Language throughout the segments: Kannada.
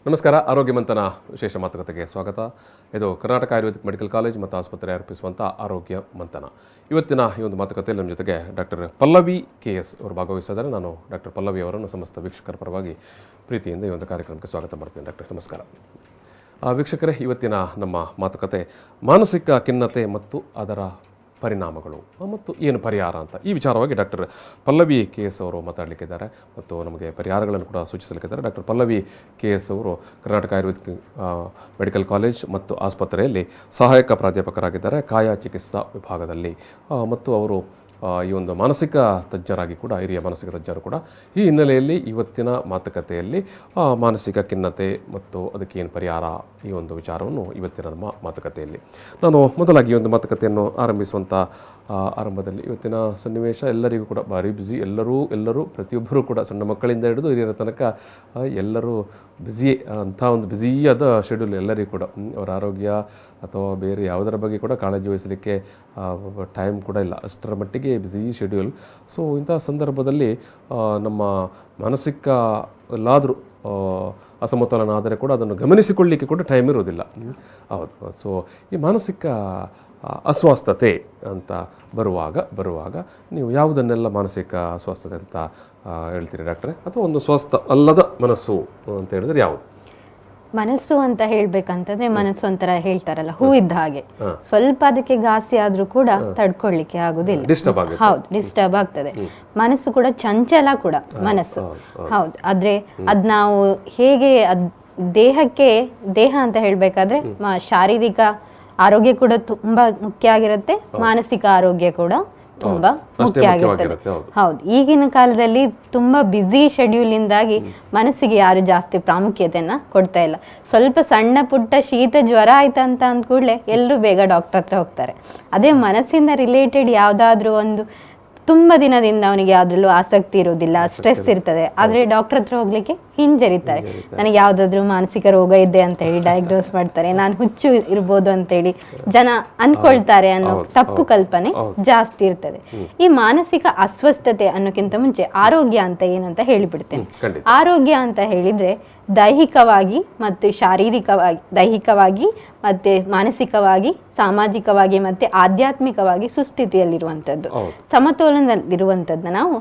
ನಮಸ್ಕಾರ. ಆರೋಗ್ಯ ಮಂಥನ ವಿಶೇಷ ಮಾತುಕತೆಗೆ ಸ್ವಾಗತ. ಇದು ಕರ್ನಾಟಕ ಆಯುರ್ವೇದಿಕ್ ಮೆಡಿಕಲ್ ಕಾಲೇಜ್ ಮತ್ತು ಆಸ್ಪತ್ರೆ ಅರ್ಪಿಸುವಂಥ ಆರೋಗ್ಯ ಮಂಥನ. ಇವತ್ತಿನ ಈ ಒಂದು ಮಾತುಕತೆಯಲ್ಲಿ ನಮ್ಮ ಜೊತೆಗೆ ಡಾಕ್ಟರ್ ಪಲ್ಲವಿ KS ಅವರು ಭಾಗವಹಿಸಿದ್ದಾರೆ. ನಾನು ಡಾಕ್ಟರ್ ಪಲ್ಲವಿ ಅವರನ್ನು ಸಮಸ್ತ ವೀಕ್ಷಕರ ಪರವಾಗಿ ಪ್ರೀತಿಯಿಂದ ಈ ಒಂದು ಕಾರ್ಯಕ್ರಮಕ್ಕೆ ಸ್ವಾಗತ ಮಾಡ್ತೀನಿ. ಡಾಕ್ಟರ್ ನಮಸ್ಕಾರ. ವೀಕ್ಷಕರೇ, ಇವತ್ತಿನ ನಮ್ಮ ಮಾತುಕತೆ ಮಾನಸಿಕ ಖಿನ್ನತೆ ಮತ್ತು ಅದರ ಪರಿಣಾಮಗಳು ಮತ್ತು ಏನು ಪರಿಹಾರ ಅಂತ ಈ ವಿಚಾರವಾಗಿ ಡಾಕ್ಟರ್ ಪಲ್ಲವಿ KS ಅವರು ಮಾತಾಡಲಿಕ್ಕಿದ್ದಾರೆ ಮತ್ತು ನಮಗೆ ಪರಿಹಾರಗಳನ್ನು ಕೂಡ ಸೂಚಿಸಲಿಕ್ಕಿದ್ದಾರೆ. ಡಾಕ್ಟರ್ ಪಲ್ಲವಿ KS ಅವರು ಕರ್ನಾಟಕ ಆಯುರ್ವೇದಿಕ್ ಮೆಡಿಕಲ್ ಕಾಲೇಜ್ ಮತ್ತು ಆಸ್ಪತ್ರೆಯಲ್ಲಿ ಸಹಾಯಕ ಪ್ರಾಧ್ಯಾಪಕರಾಗಿದ್ದಾರೆ ಕಾಯ ಚಿಕಿತ್ಸಾ ವಿಭಾಗದಲ್ಲಿ. ಮತ್ತು ಅವರು ಈ ಒಂದು ಮಾನಸಿಕ ತಜ್ಞರಾಗಿ ಕೂಡ, ಹಿರಿಯ ಮಾನಸಿಕ ತಜ್ಞರು ಕೂಡ. ಈ ಹಿನ್ನೆಲೆಯಲ್ಲಿ ಇವತ್ತಿನ ಮಾತುಕತೆಯಲ್ಲಿ ಮಾನಸಿಕ ಖಿನ್ನತೆ ಮತ್ತು ಅದಕ್ಕೆ ಏನು ಪರಿಹಾರ, ಈ ಒಂದು ವಿಚಾರವನ್ನು ಇವತ್ತಿನ ನಮ್ಮ ಮಾತುಕತೆಯಲ್ಲಿ ನಾನು ಮೊದಲಾಗಿ ಈ ಒಂದು ಮಾತುಕತೆಯನ್ನು ಆರಂಭಿಸುವಂಥ ಆರಂಭದಲ್ಲಿ ಇವತ್ತಿನ ಸನ್ನಿವೇಶ ಎಲ್ಲರಿಗೂ ಕೂಡ ಭಾರಿ ಬ್ಯುಸಿ. ಎಲ್ಲರೂ ಪ್ರತಿಯೊಬ್ಬರೂ ಕೂಡ ಸಣ್ಣ ಮಕ್ಕಳಿಂದ ಹಿಡಿದು ಹಿರಿಯರ ತನಕ ಎಲ್ಲರೂ ಬ್ಯುಸಿ, ಅಂಥ ಒಂದು ಬ್ಯುಸಿಯಾದ ಶೆಡ್ಯೂಲ್ ಎಲ್ಲರಿಗೂ ಕೂಡ. ಅವರ ಆರೋಗ್ಯ ಅಥವಾ ಬೇರೆ ಯಾವುದರ ಬಗ್ಗೆ ಕೂಡ ಕಾಳಜಿ ವಹಿಸಲಿಕ್ಕೆ ಟೈಮ್ ಕೂಡ ಇಲ್ಲ, ಅಷ್ಟರ ಮಟ್ಟಿಗೆ ಬ್ಯುಸಿ ಶೆಡ್ಯೂಲ್. ಸೊ ಇಂಥ ಸಂದರ್ಭದಲ್ಲಿ ನಮ್ಮ ಮಾನಸಿಕ ಎಲ್ಲಾದರೂ ಅಸಮತೋಲನ ಆದರೆ ಕೂಡ ಅದನ್ನು ಗಮನಿಸಿಕೊಳ್ಳಲಿಕ್ಕೆ ಕೂಡ ಟೈಮ್ ಇರೋದಿಲ್ಲ. ಹೌದು. ಸೊ ಈ ಮಾನಸಿಕ ಅಸ್ವಸ್ಥತೆ ಅಂತ ಬರುವಾಗ ನೀವು ಯಾವುದನ್ನೆಲ್ಲ ಮಾನಸಿಕ ಅಸ್ವಸ್ಥತೆ ಅಂತ ಹೇಳ್ತೀರಿ ಡಾಕ್ಟ್ರೆ? ಅಥವಾ ಒಂದು ಸ್ವಸ್ಥ ಅಲ್ಲದ ಮನಸ್ಸು ಅಂತ ಹೇಳಿದ್ರೆ ಯಾವುದು? ಮನಸ್ಸು ಅಂತ ಹೇಳ್ಬೇಕಂತಂದ್ರೆ ಮನಸ್ಸು ಒಂಥರ ಹೇಳ್ತಾರಲ್ಲ, ಹೂ ಇದ್ದ ಹಾಗೆ. ಸ್ವಲ್ಪ ಅದಕ್ಕೆ ಘಾಸಿ ಆದ್ರೂ ಕೂಡ ತಡ್ಕೊಳ್ಳಿಕ್ಕೆ ಆಗುದಿಲ್ಲ. ಹೌದು, ಡಿಸ್ಟರ್ಬ್ ಆಗ್ತದೆ. ಮನಸ್ಸು ಕೂಡ ಚಂಚಲ ಕೂಡ ಮನಸ್ಸು. ಹೌದು. ಆದ್ರೆ ಅದ್ ನಾವು ಹೇಗೆ ದೇಹಕ್ಕೆ ದೇಹ ಅಂತ ಹೇಳ್ಬೇಕಾದ್ರೆ ಶಾರೀರಿಕ ಆರೋಗ್ಯ ಕೂಡ ತುಂಬಾ ಮುಖ್ಯ ಆಗಿರುತ್ತೆ, ಮಾನಸಿಕ ಆರೋಗ್ಯ ಕೂಡ ತುಂಬಾ ಮುಖ್ಯ ಆಗಿರ್ತದೆ. ಹೌದು. ಈಗಿನ ಕಾಲದಲ್ಲಿ ತುಂಬಾ ಬ್ಯುಸಿ ಶೆಡ್ಯೂಲ್ ಇಂದಾಗಿ ಮನಸ್ಸಿಗೆ ಯಾರು ಜಾಸ್ತಿ ಪ್ರಾಮುಖ್ಯತೆಯನ್ನ ಕೊಡ್ತಾ ಇಲ್ಲ. ಸ್ವಲ್ಪ ಸಣ್ಣ ಪುಟ್ಟ ಶೀತ ಜ್ವರ ಆಯ್ತಂತ ಅಂದ ಕೂಡಲೇ ಎಲ್ಲರೂ ಬೇಗ ಡಾಕ್ಟರ್ ಹತ್ರ ಹೋಗ್ತಾರೆ. ಅದೇ ಮನಸ್ಸಿಂದ ರಿಲೇಟೆಡ್ ಯಾವ್ದಾದ್ರು ಒಂದು ತುಂಬಾ ದಿನದಿಂದ ಅವನಿಗೆ ಯಾವ್ದ್ರಲ್ಲೂ ಆಸಕ್ತಿ ಇರೋದಿಲ್ಲ, ಸ್ಟ್ರೆಸ್ ಇರ್ತದೆ, ಆದ್ರೆ ಡಾಕ್ಟರ್ ಹತ್ರ ಹೋಗ್ಲಿಕ್ಕೆ ಹಿಂಜರಿತಾರೆ. ನನಗೆ ಯಾವ್ದಾದ್ರು ಮಾನಸಿಕ ರೋಗ ಇದೆ ಅಂತ ಹೇಳಿ ಡಯಾಗ್ನೋಸ್ ಮಾಡ್ತಾರೆ, ನಾನು ಹುಚ್ಚು ಇರ್ಬೋದು ಅಂತೇಳಿ ಜನ ಅನ್ಕೊಳ್ತಾರೆ ಅನ್ನೋ ತಪ್ಪು ಕಲ್ಪನೆ ಜಾಸ್ತಿ ಇರ್ತದೆ. ಈ ಮಾನಸಿಕ ಅಸ್ವಸ್ಥತೆ ಅನ್ನೋಕ್ಕಿಂತ ಮುಂಚೆ ಆರೋಗ್ಯ ಅಂತ ಏನಂತ ಹೇಳಿಬಿಡ್ತೇನೆ. ಆರೋಗ್ಯ ಅಂತ ಹೇಳಿದ್ರೆ ದೈಹಿಕವಾಗಿ ಮತ್ತು ದೈಹಿಕವಾಗಿ ಮತ್ತೆ ಮಾನಸಿಕವಾಗಿ, ಸಾಮಾಜಿಕವಾಗಿ ಮತ್ತೆ ಆಧ್ಯಾತ್ಮಿಕವಾಗಿ ಸುಸ್ಥಿತಿಯಲ್ಲಿರುವಂತದ್ದು, ಸಮತೋಲನದಲ್ಲಿರುವಂತದ್ದನ್ನ ನಾವು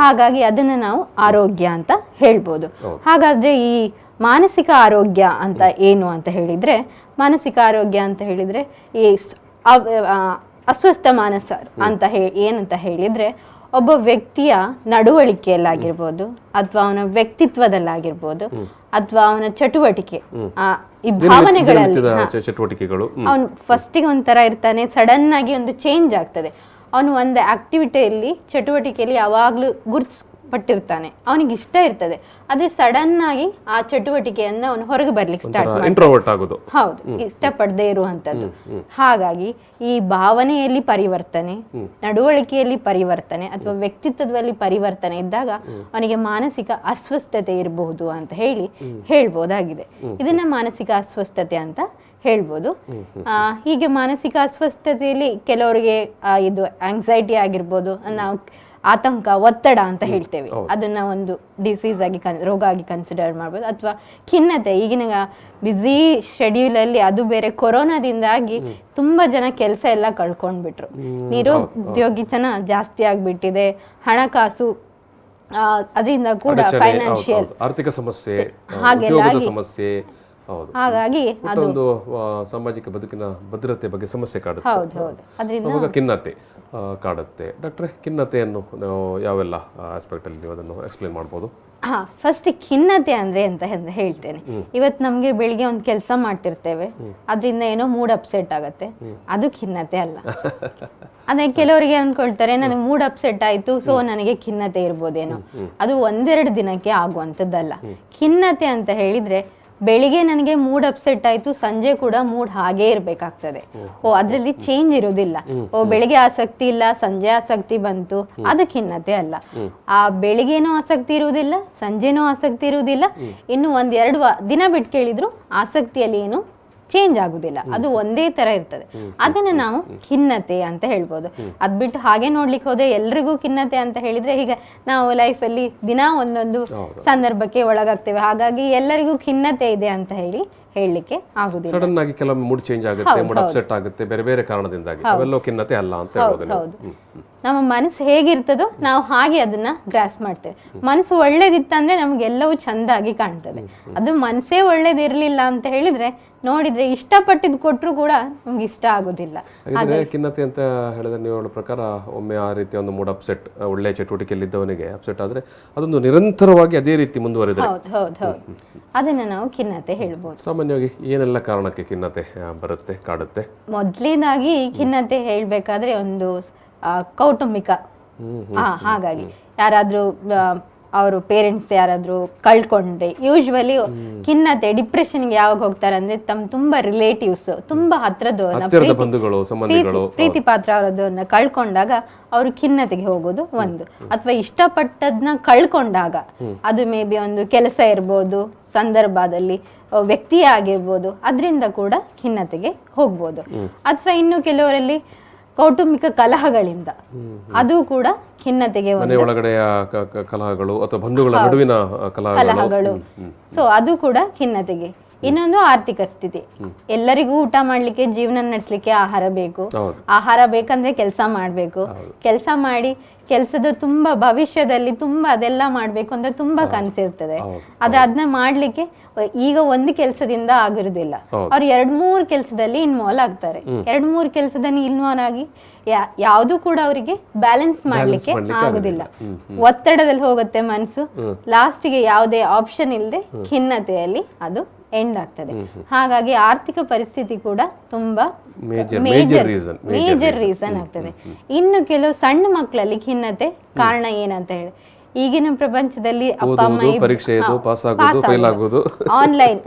ಹಾಗಾಗಿ ಅದನ್ನ ನಾವು ಆರೋಗ್ಯ ಅಂತ ಹೇಳ್ಬೋದು. ಹಾಗಾದ್ರೆ ಈ ಮಾನಸಿಕ ಆರೋಗ್ಯ ಅಂತ ಏನು ಅಂತ ಹೇಳಿದ್ರೆ, ಮಾನಸಿಕ ಆರೋಗ್ಯ ಅಂತ ಹೇಳಿದ್ರೆ ಈ ಅಸ್ವಸ್ಥ ಮಾನಸ ಅಂತ ಏನಂತ ಹೇಳಿದ್ರೆ ಒಬ್ಬ ವ್ಯಕ್ತಿಯ ನಡವಳಿಕೆಯಲ್ಲಾಗಿರ್ಬೋದು ಅಥವಾ ಅವನ ವ್ಯಕ್ತಿತ್ವದಲ್ಲಾಗಿರ್ಬೋದು ಅಥವಾ ಅವನ ಚಟುವಟಿಕೆ, ಈ ಭಾವನೆಗಳಲ್ಲಿ ಅವನು ಫಸ್ಟಿಗೆ ಒಂಥರ ಇರ್ತಾನೆ, ಸಡನ್ ಆಗಿ ಒಂದು ಚೇಂಜ್ ಆಗ್ತದೆ. ಅವನು ಒಂದು ಆಕ್ಟಿವಿಟಿಯಲ್ಲಿ ಚಟುವಟಿಕೆಯಲ್ಲಿ ಯಾವಾಗ್ಲೂ ಗುರುತಿಸ್ಪಟ್ಟಿರ್ತಾನೆ, ಅವನಿಗೆ ಇಷ್ಟ ಇರ್ತದೆ, ಆದ್ರೆ ಸಡನ್ ಆಗಿ ಆ ಚಟುವಟಿಕೆಯನ್ನ ಅವನು ಹೊರಗೆ ಬರ್ಲಿಕ್ಕೆ ಸ್ಟಾರ್ಟ್ ಮಾಡ್ತಾನೆ. ಹೌದು, ಇಷ್ಟಪಡದೇ ಇರುವಂತದ್ದು. ಹಾಗಾಗಿ ಈ ಭಾವನೆಯಲ್ಲಿ ಪರಿವರ್ತನೆ, ನಡವಳಿಕೆಯಲ್ಲಿ ಪರಿವರ್ತನೆ ಅಥವಾ ವ್ಯಕ್ತಿತ್ವದಲ್ಲಿ ಪರಿವರ್ತನೆ ಇದ್ದಾಗ ಅವನಿಗೆ ಮಾನಸಿಕ ಅಸ್ವಸ್ಥತೆ ಇರಬಹುದು ಅಂತ ಹೇಳ್ಬೋದಾಗಿದೆ. ಇದನ್ನ ಮಾನಸಿಕ ಅಸ್ವಸ್ಥತೆ ಅಂತ ಹೇಳ್ಬೋದು. ಹೀಗೆ ಮಾನಸಿಕ ಅಸ್ವಸ್ಥತೆಯಲ್ಲಿ ಕೆಲವರಿಗೆ ಇದು ಆಂಗ್ಸೈಟಿ ಆಗಿರ್ಬೋದು, ನಾವು ಆತಂಕ, ಒತ್ತಡ ಅಂತ ಹೇಳ್ತೇವೆ, ಅದನ್ನ ಒಂದು ಡಿಸೀಸ್ ಆಗಿ ರೋಗ ಆಗಿ ಕನ್ಸಿಡರ್ ಮಾಡ್ಬೋದು. ಅಥವಾ ಖಿನ್ನತೆ, ಈಗಿನ ಬ್ಯುಸಿ ಶೆಡ್ಯೂಲ್ ಅಲ್ಲಿ ಅದು ಬೇರೆ ಕೊರೋನಾದಿಂದಾಗಿ ತುಂಬಾ ಜನ ಕೆಲಸ ಎಲ್ಲ ಕಳ್ಕೊಂಡ್ಬಿಟ್ರು, ನಿರುದ್ಯೋಗಿತನ ಜಾಸ್ತಿ ಆಗ್ಬಿಟ್ಟಿದೆ, ಹಣಕಾಸು ಅದರಿಂದ ಕೂಡ ಫೈನಾನ್ಷಿಯಲ್ ಆರ್ಥಿಕ ಸಮಸ್ಯೆ, ಸಮಸ್ಯೆ, ಹಾಗಾಗಿ ಅದೊಂದು ಸಾಮಾಜಿಕ ಬದುಕಿನ ಭದ್ರತೆ ಬಗ್ಗೆ ಸಮಸ್ಯೆ ಕಾಡುತ್ತೆ, ಖಿನ್ನತೆ ಕಾಡುತ್ತೆ. ಡಾಕ್ಟ್ರೆ, ಖಿನ್ನತೆಯನ್ನು ಯಾವೆಲ್ಲ ಆಸ್ಪೆಕ್ಟ್ ಅಲ್ಲಿ ನೀವು ಅದನ್ನು ಎಕ್ಸ್ಪ್ಲೇನ್ ಮಾಡ್ಬೋದು? ಫಸ್ಟ್ ಖಿನ್ನತೆ ಅಂದ್ರೆ ಅಂತ ಹೇಳ್ತೇನೆ. ಇವತ್ತು ನಮ್ಗೆ ಬೆಳಿಗ್ಗೆ ಒಂದು ಕೆಲಸ ಮಾಡ್ತಿರ್ತೇವೆ, ಅದರಿಂದ ಏನೋ ಮೂಡ್ ಅಪ್ಸೆಟ್ ಆಗತ್ತೆ, ಅದು ಖಿನ್ನತೆ ಅಲ್ಲ. ಅಂದ್ರೆ ಕೆಲವರಿಗೆ ಅನ್ಕೊಳ್ತಾರೆ ನನಗೆ ಮೂಡ್ ಅಪ್ಸೆಟ್ ಆಯ್ತು ಸೊ ನನಗೆ ಖಿನ್ನತೆ ಇರ್ಬೋದೇನೋ, ಅದು ಒಂದೆರಡು ದಿನಕ್ಕೆ ಆಗುವಂಥದ್ದಲ್ಲ. ಖಿನ್ನತೆ ಅಂತ ಹೇಳಿದ್ರೆ ಬೆಳಿಗ್ಗೆ ನನಗೆ ಮೂಡ್ ಅಪ್ಸೆಟ್ ಆಯ್ತು, ಸಂಜೆ ಕೂಡ ಮೂಡ್ ಹಾಗೇ ಇರ್ಬೇಕಾಗ್ತದೆ. ಅದ್ರಲ್ಲಿ ಚೇಂಜ್ ಇರೋದಿಲ್ಲ. ಬೆಳಿಗ್ಗೆ ಆಸಕ್ತಿ ಇಲ್ಲ, ಸಂಜೆ ಆಸಕ್ತಿ ಬಂತು, ಅದು ಖಿನ್ನತೆ ಅಲ್ಲ. ಆ ಬೆಳಿಗ್ಗೆನೂ ಆಸಕ್ತಿ ಇರುವುದಿಲ್ಲ, ಸಂಜೆನೂ ಆಸಕ್ತಿ ಇರುವುದಿಲ್ಲ, ಇನ್ನು ಒಂದೆರಡು ದಿನ ಬಿಟ್ಟು ಕೇಳಿದ್ರು ಆಸಕ್ತಿಯಲ್ಲಿ ಏನು ಚೇಂಜ್ ಆಗುದಿಲ್ಲ, ಅದು ಒಂದೇ ತರ ಇರ್ತದೆ. ಅದನ್ನ ನಾವು ಖಿನ್ನತೆ ಅಂತ ಹೇಳ್ಬೋದು. ಅದ್ ಬಿಟ್ಟು ಹಾಗೆ ನೋಡ್ಲಿಕ್ಕೆ ಹೋದ್ರೆ ಎಲ್ರಿಗೂ ಖಿನ್ನತೆ ಅಂತ ಹೇಳಿದ್ರೆ ಈಗ ನಾವು ಲೈಫಲ್ಲಿ ದಿನ ಒಂದೊಂದು ಸಂದರ್ಭಕ್ಕೆ ಒಳಗಾಗ್ತೇವೆ, ಹಾಗಾಗಿ ಎಲ್ಲರಿಗೂ ಖಿನ್ನತೆ ಇದೆ ಅಂತ ಹೇಳಲಿಕ್ಕೆ ಆಗುದಿಲ್ಲ. ಸಡನ್ ಆಗಿ ಕೆಲವೊಮ್ಮೆ ಮೂಡ್ ಚೇಂಜ್ ಆಗುತ್ತೆ, ಮೂಡ್ ಅಪ್ಸೆಟ್ ಆಗುತ್ತೆ, ಬೇರೆ ಬೇರೆ ಕಾರಣದಿಂದಾಗಿ, ಅವೆಲ್ಲೋ ಖಿನ್ನತೆ ಅಲ್ಲ ಅಂತ ಹೇಳ್ಬೋದು. ಹೌದು, ನಮ್ಮ ಮನಸ್ಸು ಹೇಗಿರ್ತದೋ ನಾವು ಹಾಗೆ ಅದನ್ನ ಗ್ರಾಸ್ ಮಾಡ್ತೇವೆ. ಮನಸ್ಸು ಒಳ್ಳೇದಿತ್ತಂದ್ರೆ ನಮ್ಗೆಲ್ಲವೂ ಚಂದಾಗಿ ಕಾಣ್ತದೆ. ಅದು ಮನಸ್ಸೇ ಒಳ್ಳೇದಿರ್ಲಿಲ್ಲ ಅಂತ ಹೇಳಿದ್ರೆ ನೋಡಿದ್ರೆ ಇಷ್ಟಪಟ್ಟಿದ್ ಕೊಟ್ಟರು ಕೂಡ ನಮ್ಗೆ ಇಷ್ಟ ಆಗೋದಿಲ್ಲ. ಖಿನ್ನತೆ ಅಂತ ಹೇಳಿದ್ರೆ ನೀವು ಹೇಳೋ ಪ್ರಕಾರ ಒಮ್ಮೆ ಆ ರೀತಿ ಒಂದು ಮೂಡ್ ಅಪ್ಸೆಟ್, ಒಳ್ಳೆ ಚಟುವಟಿಕೆಯಲ್ಲಿದ್ದವನಿಗೆ ಅಪ್ಸೆಟ್ ಆದ್ರೆ ಅದೊಂದು ನಿರಂತರವಾಗಿ ಅದೇ ರೀತಿ ಮುಂದುವರೆದ್ರೆ ಹೌದು ಅದನ್ನ ನಾವು ಖಿನ್ನತೆ ಹೇಳ್ಬೋದು. ಸಾಮಾನ್ಯವಾಗಿ ಏನೆಲ್ಲ ಕಾರಣಕ್ಕೆ ಖಿನ್ನತೆ ಬರುತ್ತೆ, ಕಾಡುತ್ತೆ? ಮೊದಲನೇದಾಗಿ ಖಿನ್ನತೆ ಹೇಳ್ಬೇಕಾದ್ರೆ ಒಂದು ಕೌಟುಂಬಿಕ, ಹಾಗಾಗಿ ಯಾರಾದ್ರೂ ಅವರು ಪೇರೆಂಟ್ಸ್ ಯಾರಾದ್ರೂ ಕಳ್ಕೊಂಡ್ರೆ ಯೂಶ್ವಲಿ ಖಿನ್ನತೆ ಡಿಪ್ರೆಷನ್ಗೆ ಯಾವಾಗ ಹೋಗ್ತಾರೆ ಅಂದ್ರೆ ತುಂಬಾ ರಿಲೇಟಿವ್ಸ್, ತುಂಬಾ ಪ್ರೀತಿ ಪಾತ್ರ ಅವರದನ್ನ ಕಳ್ಕೊಂಡಾಗ ಅವರು ಖಿನ್ನತೆಗೆ ಹೋಗೋದು ಒಂದು. ಅಥವಾ ಇಷ್ಟಪಟ್ಟದ್ನ ಕಳ್ಕೊಂಡಾಗ, ಅದು ಮೇ ಬಿ ಒಂದು ಕೆಲಸ ಇರ್ಬೋದು, ಸಂದರ್ಭದಲ್ಲಿ ವ್ಯಕ್ತಿ ಆಗಿರ್ಬೋದು, ಅದರಿಂದ ಕೂಡ ಖಿನ್ನತೆಗೆ ಹೋಗ್ಬೋದು. ಅಥವಾ ಇನ್ನು ಕೆಲವರಲ್ಲಿ ಕೌಟುಂಬಿಕ ಕಲಹಗಳಿಂದ ಅದು ಕೂಡ ಖಿನ್ನತೆಗೆ ಒಳಗಡೆಯ ಕಲಹಗಳು ಅಥವಾ ಬಂಧುಗಳ ನಡುವಿನ ಕಲಹಗಳು, ಸೊ ಅದು ಕೂಡ ಖಿನ್ನತೆಗೆ. ಇನ್ನೊಂದು ಆರ್ಥಿಕ ಸ್ಥಿತಿ. ಎಲ್ಲರಿಗೂ ಊಟ ಮಾಡ್ಲಿಕ್ಕೆ, ಜೀವನ ನಡೆಸಲಿಕ್ಕೆ ಆಹಾರ ಬೇಕು. ಆಹಾರ ಬೇಕಂದ್ರೆ ಕೆಲಸ ಮಾಡ್ಬೇಕು. ಕೆಲಸ ಮಾಡಿ ಕೆಲಸದ ತುಂಬಾ ಭವಿಷ್ಯದಲ್ಲಿ ತುಂಬಾ ಅದೆಲ್ಲ ಮಾಡ್ಬೇಕು ಅಂತ ತುಂಬಾ ಕನಸಿರ್ತದೆ. ಆದ್ರೆ ಅದನ್ನ ಮಾಡ್ಲಿಕ್ಕೆ ಈಗ ಒಂದು ಕೆಲಸದಿಂದ ಆಗಿರುದಿಲ್ಲ. ಅವ್ರು 2-3 ಕೆಲಸದಲ್ಲಿ ಇನ್ವಾಲ್ವ್ ಆಗ್ತಾರೆ. 2-3 ಕೆಲಸದಲ್ಲಿ ಇನ್ವಾಲ್ವ್ ಆಗಿ ಯಾವುದು ಕೂಡ ಅವರಿಗೆ ಬ್ಯಾಲೆನ್ಸ್ ಮಾಡ್ಲಿಕ್ಕೆ ಆಗುದಿಲ್ಲ. ಒತ್ತಡದಲ್ಲಿ ಹೋಗುತ್ತೆ ಮನಸ್ಸು. ಲಾಸ್ಟಿಗೆ ಯಾವುದೇ ಆಪ್ಷನ್ ಇಲ್ಲದೆ ಖಿನ್ನತೆಯಲ್ಲಿ ಅದು ಎಂಡ್ ಆಗ್ತದೆ. ಹಾಗಾಗಿ ಆರ್ಥಿಕ ಪರಿಸ್ಥಿತಿ ಕೂಡ ತುಂಬಾ ಮೇಜರ್ ರೀಸನ್ ಆಗ್ತದೆ. ಇನ್ನು ಕೆಲವು ಸಣ್ಣ ಮಕ್ಕಳಲ್ಲಿ ಖಿನ್ನತೆ ಕಾರಣ ಏನಂತ ಹೇಳಿ, ಈಗಿನ ಪ್ರಪಂಚದಲ್ಲಿ ಅಪ್ಪ ಅಮ್ಮ ಆನ್ಲೈನ್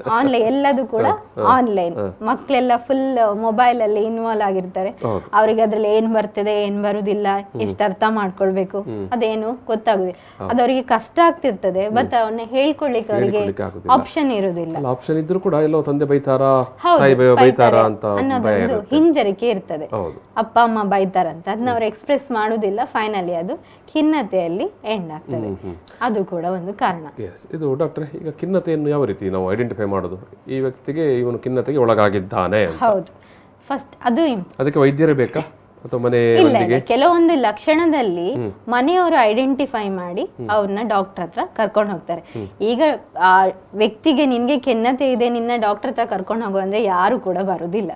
ಎಲ್ಲದು ಕೂಡ ಆನ್ಲೈನ್, ಮಕ್ಕಳೆಲ್ಲ ಫುಲ್ ಮೊಬೈಲ್ ಅಲ್ಲಿ ಇನ್ವಾಲ್ವ್ ಆಗಿರ್ತಾರೆ. ಅವ್ರಿಗೆ ಅದ್ರಲ್ಲಿ ಏನ್ ಬರ್ತದೆ ಏನ್ ಬರುದಿಲ್ಲ, ಎಷ್ಟು ಅರ್ಥ ಮಾಡ್ಕೊಳ್ಬೇಕು ಅದೇನು ಗೊತ್ತಾಗುದಿಲ್ಲ. ಅದವರಿಗೆ ಕಷ್ಟ ಆಗ್ತಿರ್ತದೆ, ಬಟ್ ಅವನ್ನ ಹೇಳ್ಕೊಳ್ಲಿಕ್ಕೆ ಅವರಿಗೆ ಆಪ್ಷನ್ ಇರುದಿಲ್ಲ. ಆಪ್ಷನ್ ಇದ್ರೂ ಕೂಡ ಎಲ್ಲೋ ತಂದೆ ಬೈತಾರಾ ಅನ್ನೋದೊಂದು ಹಿಂಜರಿಕೆ ಇರ್ತದೆ. ಅಪ್ಪ ಅಮ್ಮ ಬೈತಾರಂತ ಅದನ್ನ ಅವ್ರು ಎಕ್ಸ್ಪ್ರೆಸ್ ಮಾಡುದಿಲ್ಲ. ಫೈನಲಿ ಅದು ಖಿನ್ನತೆಯಲ್ಲಿ ಎಂಡ್ ಆಗ್ತದೆ. ಅದು ಕೂಡ ಒಂದು ಕಾರಣ. ಇದು ಡಾಕ್ಟ್ರೆ, ಈಗ ಖಿನ್ನತೆಯನ್ನು ಯಾವ ರೀತಿ ನಾವು ಐಡೆಂಟಿಫೈ ಮಾಡೋದು? ಈ ವ್ಯಕ್ತಿಗೆ ಇವನು ಖಿನ್ನತೆಗೆ ಒಳಗಾಗಿದ್ದಾನೆ. ಹೌದು, ಫಸ್ಟ್ ಅದು ಅದಕ್ಕೆ ವೈದ್ಯರೇ ಬೇಕಾ ಅಥವಾ ಮನೆ? ಕೆಲವೊಂದು ಲಕ್ಷಣದಲ್ಲಿ ಮನೆಯವರು ಐಡೆಂಟಿಫೈ ಮಾಡಿ ಅವ್ರನ್ನ ಡಾಕ್ಟರ್ ಹತ್ರ ಕರ್ಕೊಂಡು ಹೋಗ್ತಾರೆ. ಈಗ ಆ ವ್ಯಕ್ತಿಗೆ ನಿನ್ಗೆ ಖಿನ್ನತೆ ಇದೆ, ನಿನ್ನ ಡಾಕ್ಟರ್ ಹತ್ರ ಕರ್ಕೊಂಡು ಹೋಗು ಅಂದ್ರೆ ಯಾರು ಕೂಡ ಬರುದಿಲ್ಲ.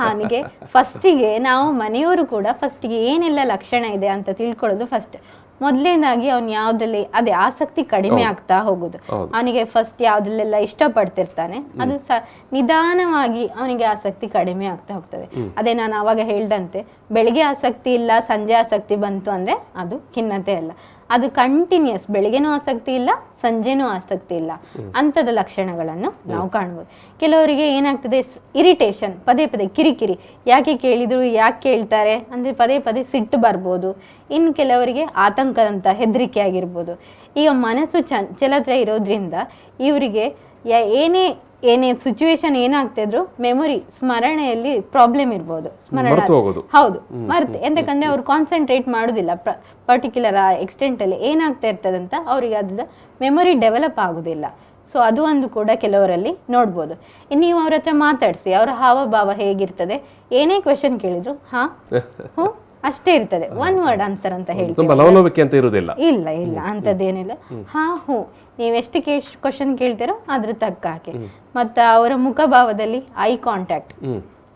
ಅವನಿಗೆ ಫಸ್ಟಿಗೆ ನಾವು ಮನೆಯವರು ಕೂಡ ಫಸ್ಟಿಗೆ ಏನೆಲ್ಲ ಲಕ್ಷಣ ಇದೆ ಅಂತ ತಿಳ್ಕೊಳ್ಳೋದು ಫಸ್ಟ್. ಮೊದಲನೇದಾಗಿ ಅವ್ನು ಯಾವ್ದ್ರಲ್ಲಿ ಅದೇ ಆಸಕ್ತಿ ಕಡಿಮೆ ಆಗ್ತಾ ಹೋಗುದು. ಅವನಿಗೆ ಫಸ್ಟ್ ಯಾವ್ದ್ರಲ್ಲೆಲ್ಲ ಇಷ್ಟಪಡ್ತಿರ್ತಾನೆ ಅದು ನಿಧಾನವಾಗಿ ಅವನಿಗೆ ಆಸಕ್ತಿ ಕಡಿಮೆ ಆಗ್ತಾ ಹೋಗ್ತದೆ. ಅದೇ ನಾನು ಅವಾಗ ಹೇಳ್ದಂತೆ ಬೆಳಿಗ್ಗೆ ಆಸಕ್ತಿ ಇಲ್ಲ, ಸಂಜೆ ಆಸಕ್ತಿ ಬಂತು ಅಂದ್ರೆ ಅದು ಖಿನ್ನತೆ ಅಲ್ಲ. ಅದು ಕಂಟಿನ್ಯೂಸ್, ಬೆಳಿಗ್ಗೆನೂ ಆಸಕ್ತಿ ಇಲ್ಲ, ಸಂಜೆನೂ ಆಸಕ್ತಿ ಇಲ್ಲ, ಅಂಥದ ಲಕ್ಷಣಗಳನ್ನು ನಾವು ಕಾಣ್ಬೋದು. ಕೆಲವರಿಗೆ ಏನಾಗ್ತದೆ, ಇರಿಟೇಷನ್, ಪದೇ ಪದೇ ಕಿರಿಕಿರಿ, ಯಾಕೆ ಕೇಳಿದ್ರು, ಯಾಕೆ ಕೇಳ್ತಾರೆ ಅಂದರೆ ಪದೇ ಪದೇ ಸಿಟ್ಟು ಬರ್ಬೋದು. ಇನ್ನು ಕೆಲವರಿಗೆ ಆತಂಕದಂಥ ಹೆದರಿಕೆ ಆಗಿರ್ಬೋದು. ಈಗ ಮನಸ್ಸು ಚಂಚಲತೆ ಇರೋದ್ರಿಂದ ಇವರಿಗೆ ಏನೇ ಸಿಚುವೇಶನ್ ಏನಾಗ್ತಿದ್ರು ಮೆಮೊರಿ, ಸ್ಮರಣೆಯಲ್ಲಿ ಪ್ರಾಬ್ಲಮ್ ಇರ್ಬೋದು. ಹೌದು, ಮರ್ತೆ ಎಂತಕ್ಕಂದ್ರೆ ಅವ್ರು ಕಾನ್ಸಂಟ್ರೇಟ್ ಮಾಡುದಿಲ್ಲ ಪರ್ಟಿಕ್ಯುಲರ್ ಎಕ್ಸ್ಟೆಂಟ್ ಅಲ್ಲಿ ಏನಾಗ್ತಾ ಇರ್ತದಂತ ಅವ್ರಿಗೆ ಅದ್ರ ಮೆಮೊರಿ ಡೆವಲಪ್ ಆಗುದಿಲ್ಲ. ಸೊ ಅದು ಒಂದು ಕೂಡ ಕೆಲವರಲ್ಲಿ ನೋಡ್ಬೋದು. ನೀವು ಅವ್ರ ಹತ್ರ ಮಾತಾಡಿಸಿ ಅವರ ಹಾವಭಾವ ಹೇಗಿರ್ತದೆ, ಏನೇ ಕ್ವೆಶನ್ ಕೇಳಿದ್ರು ಹ್ಞೂ ಅಷ್ಟೇ ಇರ್ತದೆ, ಒನ್ ವರ್ಡ್ ಆನ್ಸರ್ ಅಂತ ಹೇಳ್ತೀವಿ. ಇಲ್ಲ ಅಂತದ್ದೇನಿಲ್ಲ, ಹ್ಞೂ ನೀವೆಷ್ಟು ಕ್ವಶನ್ ಕೇಳ್ತೀರೋ ಅದ್ರ ತಕ್ಕ ಹಾಕಿ. ಮತ್ತು ಅವರ ಮುಖಭಾವದಲ್ಲಿ ಐ ಕಾಂಟ್ಯಾಕ್ಟ್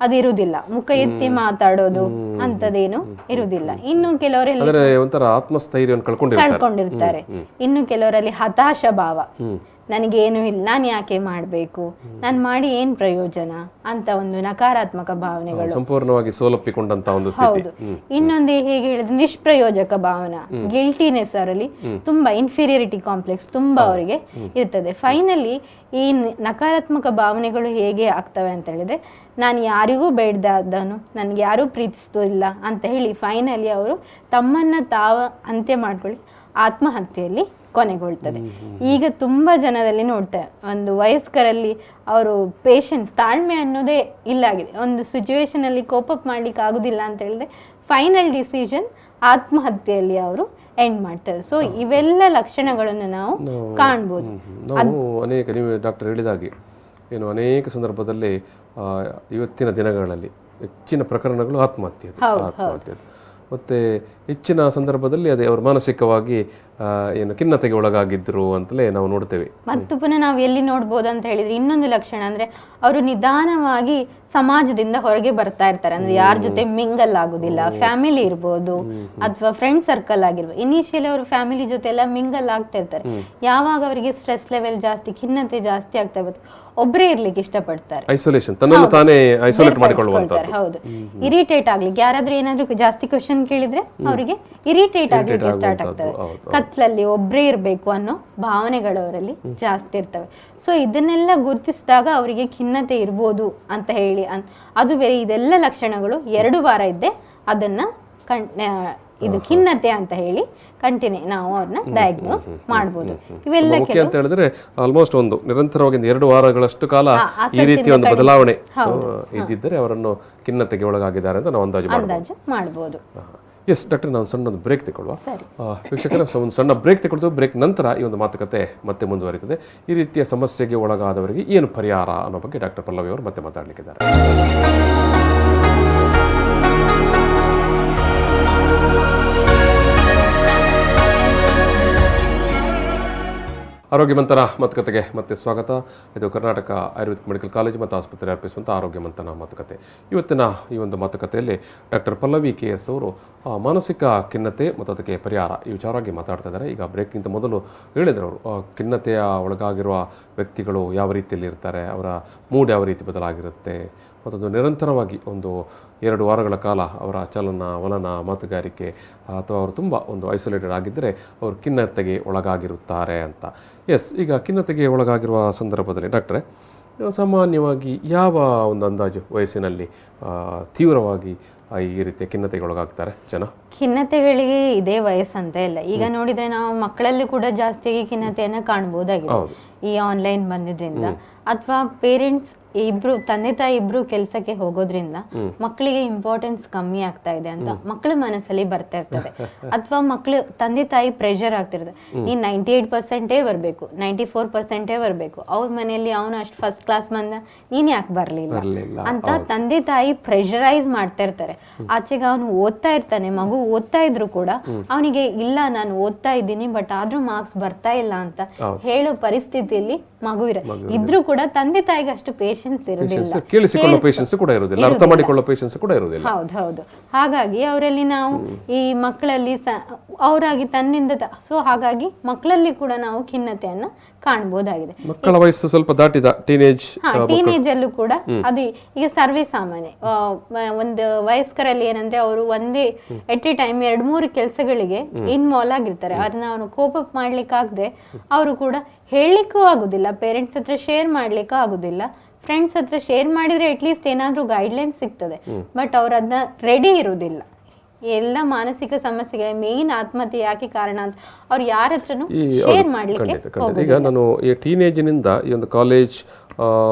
ಅದು ಇರುವುದಿಲ್ಲ, ಮುಖ ಎತ್ತಿ ಮಾತಾಡೋದು ಅಂತದೇನು ಇರುವುದಿಲ್ಲ. ಇನ್ನು ಕೆಲವರೆಲ್ಲ ಆತ್ಮಸ್ಥೈರ್ಯ ಕಳ್ಕೊಂಡಿರ್ತಾರೆ. ಇನ್ನು ಕೆಲವರಲ್ಲಿ ಹತಾಶ ಭಾವ, ನನಗೇನು ಇಲ್ಲ, ನಾನು ಯಾಕೆ ಮಾಡಬೇಕು, ನಾನು ಮಾಡಿ ಏನು ಪ್ರಯೋಜನ ಅಂತ ಒಂದು ನಕಾರಾತ್ಮಕ ಭಾವನೆಗಳು, ಸಂಪೂರ್ಣವಾಗಿ ಸೋಲೊಪ್ಪಿಕೊಂಡಂತ ಒಂದು ಸ್ಥಿತಿ. ಹೌದು. ಇನ್ನೊಂದು ಹೇಗೆ ಹೇಳಿದ್ರೆ ನಿಷ್ಪ್ರಯೋಜಕ ಭಾವನಾ, ಗಿಲ್ಟಿನೆಸ್, ಅವರಲ್ಲಿ ತುಂಬಾ ಇನ್ಫೀರಿಯರಿಟಿ ಕಾಂಪ್ಲೆಕ್ಸ್ ತುಂಬಾ ಅವರಿಗೆ ಇರ್ತದೆ. ಫೈನಲಿ ಈ ನಕಾರಾತ್ಮಕ ಭಾವನೆಗಳು ಹೇಗೆ ಆಗ್ತವೆ ಅಂತ ಹೇಳಿದ್ರೆ, ನಾನು ಯಾರಿಗೂ ಬೇಡದಾದನು, ನನ್ಗೆ ಯಾರೂ ಪ್ರೀತಿಸ್ತೂ ಇಲ್ಲ ಅಂತ ಹೇಳಿ ಫೈನಲಿ ಅವರು ತಮ್ಮನ್ನ ತಾವ ಅಂತ್ಯ ಮಾಡ್ಕೊಳ್ಳಿ ಆತ್ಮಹತ್ಯೆಯಲ್ಲಿ ಕೊನೆಗೊಳ್ತದೆ. ಈಗ ತುಂಬ ಜನದಲ್ಲಿ ನೋಡ್ತೇವೆ, ಒಂದು ವಯಸ್ಕರಲ್ಲಿ ಅವರು ಪೇಷನ್ಸ್, ತಾಳ್ಮೆ ಅನ್ನೋದೇ ಇಲ್ಲ ಆಗಿದೆ. ಒಂದು ಸಿಚುವೇಶನಲ್ಲಿ ಕೋಪಪ್ ಮಾಡ್ಲಿಕ್ಕೆ ಆಗುದಿಲ್ಲ ಅಂತ ಹೇಳಿದ್ರೆ ಫೈನಲ್ ಡಿಸಿಷನ್ ಆತ್ಮಹತ್ಯೆಯಲ್ಲಿ ಅವರು ಎಂಡ್ ಮಾಡ್ತಾರೆ. ಸೊ ಇವೆಲ್ಲ ಲಕ್ಷಣಗಳನ್ನು ನಾವು ಕಾಣ್ಬೋದು. ನಾವು ಅನೇಕ, ನೀವು ಡಾಕ್ಟರ್ ಹೇಳಿದಾಗೆ ಏನು ಅನೇಕ ಸಂದರ್ಭದಲ್ಲಿ ಇವತ್ತಿನ ದಿನಗಳಲ್ಲಿ ಹೆಚ್ಚಿನ ಪ್ರಕರಣಗಳು ಆತ್ಮಹತ್ಯೆ. ಮತ್ತು ಹೆಚ್ಚಿನ ಸಂದರ್ಭದಲ್ಲಿ ಅದೇ ಅವರು ಮಾನಸಿಕವಾಗಿ ಏನು ಖಿನ್ನತೆಗೆ ಒಳಗಾಗಿದ್ರು ಅಂತಲೇ ನಾವು ನೋಡ್ತೇವೆ. ಮತ್ತು ಪುನಃ ನಾವು ಎಲ್ಲಿ ನೋಡ್ಬೋದು ಅಂತ ಹೇಳಿದ್ರೆ ಇನ್ನೊಂದು ಲಕ್ಷಣ ಅಂದರೆ ಅವರು ನಿಧಾನವಾಗಿ ಸಮಾಜದಿಂದ ಹೊರಗೆ ಬರ್ತಾ ಇರ್ತಾರೆ. ಅಂದ್ರೆ ಯಾರ ಜೊತೆ ಮಿಂಗಲ್ ಆಗುದಿಲ್ಲ, ಫ್ಯಾಮಿಲಿ ಇರ್ಬೋದು ಅಥವಾ ಫ್ರೆಂಡ್ ಸರ್ಕಲ್ ಆಗಿರ್ಬೋದು. ಇನಿಷಿಯಲಿ ಅವರು ಫ್ಯಾಮಿಲಿ ಜೊತೆ ಎಲ್ಲ ಮಿಂಗಲ್ ಆಗ್ತಾ ಇರ್ತಾರೆ. ಯಾವಾಗ ಅವರಿಗೆ ಸ್ಟ್ರೆಸ್ ಲೆವೆಲ್ ಜಾಸ್ತಿ, ಖಿನ್ನತೆ ಜಾಸ್ತಿ ಆಗ್ತಾ ಇರುತ್ತೆ, ಒಬ್ಬರೇ ಇರ್ಲಿಕ್ಕೆ ಇಷ್ಟಪಡ್ತಾರೆ. ಐಸೋಲೇಷನ್, ತನ್ನನ್ನು ತಾನೇ ಐಸೋಲೇಟ್ ಮಾಡಿಕೊಳ್ಳುವಂತದ್ದು. ಹೌದು, ಇರಿಟೇಟ್ ಆಗ್ಲಿಕ್ಕೆ, ಯಾರಾದ್ರೂ ಏನಾದ್ರೂ ಜಾಸ್ತಿ ಕ್ವಶನ್ ಕೇಳಿದ್ರೆ ಅವರಿಗೆ ಇರಿಟೇಟ್ ಆಗ್ಲಿಕ್ಕೆ ಸ್ಟಾರ್ಟ್ ಆಗ್ತದೆ. ಕತ್ಲಲ್ಲಿ ಒಬ್ಬರೇ ಇರಬೇಕು ಅನ್ನೋ ಭಾವನೆಗಳು ಅವರಲ್ಲಿ ಜಾಸ್ತಿ ಇರ್ತವೆ. ಸೊ ಇದನ್ನೆಲ್ಲ ಗುರುತಿಸಿದಾಗ ಅವರಿಗೆ ಖಿನ್ನತೆ ಇರ್ಬೋದು ಅಂತ ಹೇಳಿ ಅದು ಬೇರೆ. ಇದೆಲ್ಲ ಲಕ್ಷಣಗಳು 2 ವಾರ ಇದ್ದೆ ಅದನ್ನ ಇದು ಖಿನ್ನತೆ ಅಂತ ಹೇಳಿ ಕಂಟಿನ್ಯೂ ನಾವು ಅವ್ರನ್ನ ಡಯಾಗ್ನೋಸ್ ಮಾಡ್ಬೋದು. ಇವೆಲ್ಲ ಮುಖ್ಯ ಅಂತ ಹೇಳಿದ್ರೆ ಆಲ್ಮೋಸ್ಟ್ ಒಂದು ನಿರಂತರವಾಗಿ 2 ವಾರಗಳಷ್ಟು ಕಾಲ ಈ ರೀತಿಯ ಒಂದು ಬದಲಾವಣೆ ಇದ್ದಿದ್ದರೆ ಅವರನ್ನು ಖಿನ್ನತೆಗೆ ಒಳಗಾಗಿದ್ದಾರೆ ಅಂತ ನಾವು ಅಂದಾಜು ಮಾಡ್ಬೋದು. ಎಸ್ ಡಾಕ್ಟರ್, ನಾವು ಸಣ್ಣದೊಂದು ಬ್ರೇಕ್ ತಗೊಳ್ಳುವ. ವೀಕ್ಷಕರ, ಒಂದು ಸಣ್ಣ ಬ್ರೇಕ್ ತಗೊಳ್ತೀವಿ. ಬ್ರೇಕ್ ನಂತರ ಈ ಒಂದು ಮಾತುಕತೆ ಮತ್ತೆ ಮುಂದುವರಿತದೆ. ಈ ರೀತಿಯ ಸಮಸ್ಯೆಗೆ ಒಳಗಾದವರಿಗೆ ಏನು ಪರಿಹಾರ ಅನ್ನೋ ಬಗ್ಗೆ ಡಾಕ್ಟರ್ ಪಲ್ಲವಿ ಅವರು ಮತ್ತೆ ಮಾತಾಡಲಿಕ್ಕಿದ್ದಾರೆ. ಆರೋಗ್ಯ ಮಂಥನ ಮಾತುಕತೆಗೆ ಮತ್ತೆ ಸ್ವಾಗತ. ಇದು ಕರ್ನಾಟಕ ಆಯುರ್ವೇದಿಕ್ ಮೆಡಿಕಲ್ ಕಾಲೇಜು ಮತ್ತು ಆಸ್ಪತ್ರೆ ಅರ್ಪಿಸುವಂಥ ಆರೋಗ್ಯ ಮಂಥನ ಮಾತುಕತೆ. ಇವತ್ತಿನ ಈ ಒಂದು ಮಾತುಕತೆಯಲ್ಲಿ ಡಾಕ್ಟರ್ ಪಲ್ಲವಿ KS ಅವರು ಮಾನಸಿಕ ಖಿನ್ನತೆ ಮತ್ತು ಅದಕ್ಕೆ ಪರಿಹಾರ ಈ ವಿಚಾರವಾಗಿ ಮಾತಾಡ್ತಾ ಇದ್ದಾರೆ. ಈಗ ಬ್ರೇಕ್ಗಿಂತ ಮೊದಲು ಹೇಳಿದ್ರು ಅವರು, ಖಿನ್ನತೆಯ ಒಳಗಾಗಿರುವ ವ್ಯಕ್ತಿಗಳು ಯಾವ ರೀತಿಯಲ್ಲಿ ಇರ್ತಾರೆ, ಅವರ ಮೂಡ್ ಯಾವ ರೀತಿ ಬದಲಾಗಿರುತ್ತೆ, ಮತ್ತೊಂದು ನಿರಂತರವಾಗಿ ಒಂದು 2 ವಾರಗಳ ಕಾಲ ಅವರ ಚಲನ ವಲನ ಮಾತುಗಾರಿಕೆ ಅಥವಾ ಅವರು ತುಂಬ ಒಂದು ಐಸೋಲೇಟೆಡ್ ಆಗಿದ್ದರೆ ಅವರು ಖಿನ್ನತೆಗೆ ಒಳಗಾಗಿರುತ್ತಾರೆ ಅಂತ. ಎಸ್, ಈಗ ಖಿನ್ನತೆಗೆ ಒಳಗಾಗಿರುವ ಸಂದರ್ಭದಲ್ಲಿ ಡಾಕ್ಟ್ರೆ, ಸಾಮಾನ್ಯವಾಗಿ ಯಾವ ಒಂದು ಅಂದಾಜು ವಯಸ್ಸಿನಲ್ಲಿ ತೀವ್ರವಾಗಿ ಈ ರೀತಿಯ ಖಿನ್ನತೆಗೆ ಒಳಗಾಗ್ತಾರೆ ಜನ? ಖಿನ್ನತೆಗಳಿಗೆ ಇದೇ ವಯಸ್ಸಂತ ಇಲ್ಲ. ಈಗ ನೋಡಿದ್ರೆ ನಾವು ಮಕ್ಕಳಲ್ಲಿ ಕೂಡ ಜಾಸ್ತಿಯಾಗಿ ಖಿನ್ನತೆಯನ್ನು ಕಾಣ್ಬೋದಾಗಿದೆ ಈ ಆನ್ಲೈನ್ ಬಂದಿದ್ರಿಂದ. ಅಥವಾ ಪೇರೆಂಟ್ಸ್ ಇಬ್ರು, ತಂದೆ ತಾಯಿ ಇಬ್ರು ಕೆಲಸಕ್ಕೆ ಹೋಗೋದ್ರಿಂದ ಮಕ್ಕಳಿಗೆ ಇಂಪಾರ್ಟೆನ್ಸ್ ಕಮ್ಮಿ ಆಗ್ತಾ ಇದೆ ಅಂತ ಮಕ್ಕಳ ಮನಸ್ಸಲ್ಲಿ ಬರ್ತಾ ಇರ್ತದೆ. ಅಥವಾ ಮಕ್ಕಳು, ತಂದೆ ತಾಯಿ ಪ್ರೆಷರ್ ಆಗ್ತಿರ್ತದೆ, ನೀನ್ 98% ಬರಬೇಕು, 94% ಬರಬೇಕು, ಅವ್ರ ಮನೆಯಲ್ಲಿ ಅವನು ಅಷ್ಟು ಫಸ್ಟ್ ಕ್ಲಾಸ್ ಬಂದ, ನೀನ್ ಯಾಕೆ ಬರ್ಲಿಲ್ಲ ಅಂತ ತಂದೆ ತಾಯಿ ಪ್ರೆಷರೈಸ್ ಮಾಡ್ತಾ ಇರ್ತಾರೆ. ಆಚೆಗೆ ಅವನು ಓದ್ತಾ ಇರ್ತಾನೆ, ಮಗು ಓದ್ತಾ ಇದ್ರು ಕೂಡ ಅವನಿಗೆ ಇಲ್ಲ ನಾನು ಓದ್ತಾ ಇದ್ದೀನಿ ಬಟ್ ಆದ್ರೂ ಮಾರ್ಕ್ಸ್ ಬರ್ತಾ ಇಲ್ಲ ಅಂತ ಹೇಳೋ ಪರಿಸ್ಥಿತಿಯಲ್ಲಿ ಮಗು ಇದ್ರೂ ಕೂಡ ತಂದೆ ತಾಯಿಗೆ ಅಷ್ಟು ಪೇಷನ್ಸ್ ಇರೋದಿಲ್ಲ, ಕೇಳಿಸಿಕೊಳ್ಳೋ ಪೇಷನ್ಸ್ ಕೂಡ ಇರೋದಿಲ್ಲ, ಅರ್ಥ ಮಾಡಿಕೊಳ್ಳೋ ಪೇಷನ್ಸ್ ಕೂಡ ಇರೋದಿಲ್ಲ. ಹೌದು. ಹಾಗಾಗಿ ಅವರಲ್ಲಿ ನಾವು ಈ ಮಕ್ಕಳಲ್ಲಿ ಅವರಾಗಿ ತನ್ನಿಂದ ಸೊ ಹಾಗಾಗಿ ಮಕ್ಕಳಲ್ಲಿ ಕೂಡ ನಾವು ಖಿನ್ನತೆಯನ್ನ ಕಾಣಬಹುದಾಗಿದೆ. ಮಕ್ಕಳ ವಯಸ್ಸು ಸ್ವಲ್ಪ ದಾಟಿದ ಟೀನೇಜ್ ಅಲ್ಲೂ ಕೂಡ ಅದು ಈಗ ಸರ್ವೇ ಸಾಮಾನ್ಯ. ಒಂದು ವಯಸ್ಕರಲ್ಲಿ ಏನಂದ್ರೆ ಅವರು ಒಂದೇ ಎಟ್ ಎ ಟೈಮ್ 2-3 ಕೆಲಸಗಳಿಗೆ ಇನ್ವಾಲ್ವ್ ಆಗಿರ್ತಾರೆ. ಅದನ್ನ ಅವನು ಕೋಪಪ್ ಮಾಡ್ಲಿಕ್ಕೆ ಆಗದೆ ಅವರು ಕೂಡ ಹೇಳಲಿಕ್ಕೂ ಆಗುದಿಲ್ಲ, ಪೇರೆಂಟ್ಸ್ ಹತ್ರ ಶೇರ್ ಮಾಡ್ಲಿಕ್ಕೂ ಆಗುದಿಲ್ಲ, ಫ್ರೆಂಡ್ಸ್ ಹತ್ರ ಶೇರ್ ಮಾಡಿದ್ರೆ ಅಟ್ಲೀಸ್ಟ್ ಏನಾದ್ರೂ ಗೈಡ್ಲೈನ್ ಸಿಗ್ತದೆ. ಬಟ್ ಅವ್ರು ಅದನ್ನ ರೆಡಿ ಇರುವುದಿಲ್ಲ. ಎಲ್ಲ ಮಾನಸಿಕ ಸಮಸ್ಯೆಗಳ ಮೇನ್ ಆತ್ಮಹತ್ಯೆ ಯಾಕೆ ಕಾರಣ ಅಂತ ಅವ್ರು ಯಾರ ಹತ್ರನೂ ಶೇರ್ ಮಾಡ್ಲಿಕ್ಕೆ. ಈಗ ನಾನು ಈ ಟೀನೇಜಿನಿಂದ ಈ ಒಂದು ಕಾಲೇಜ್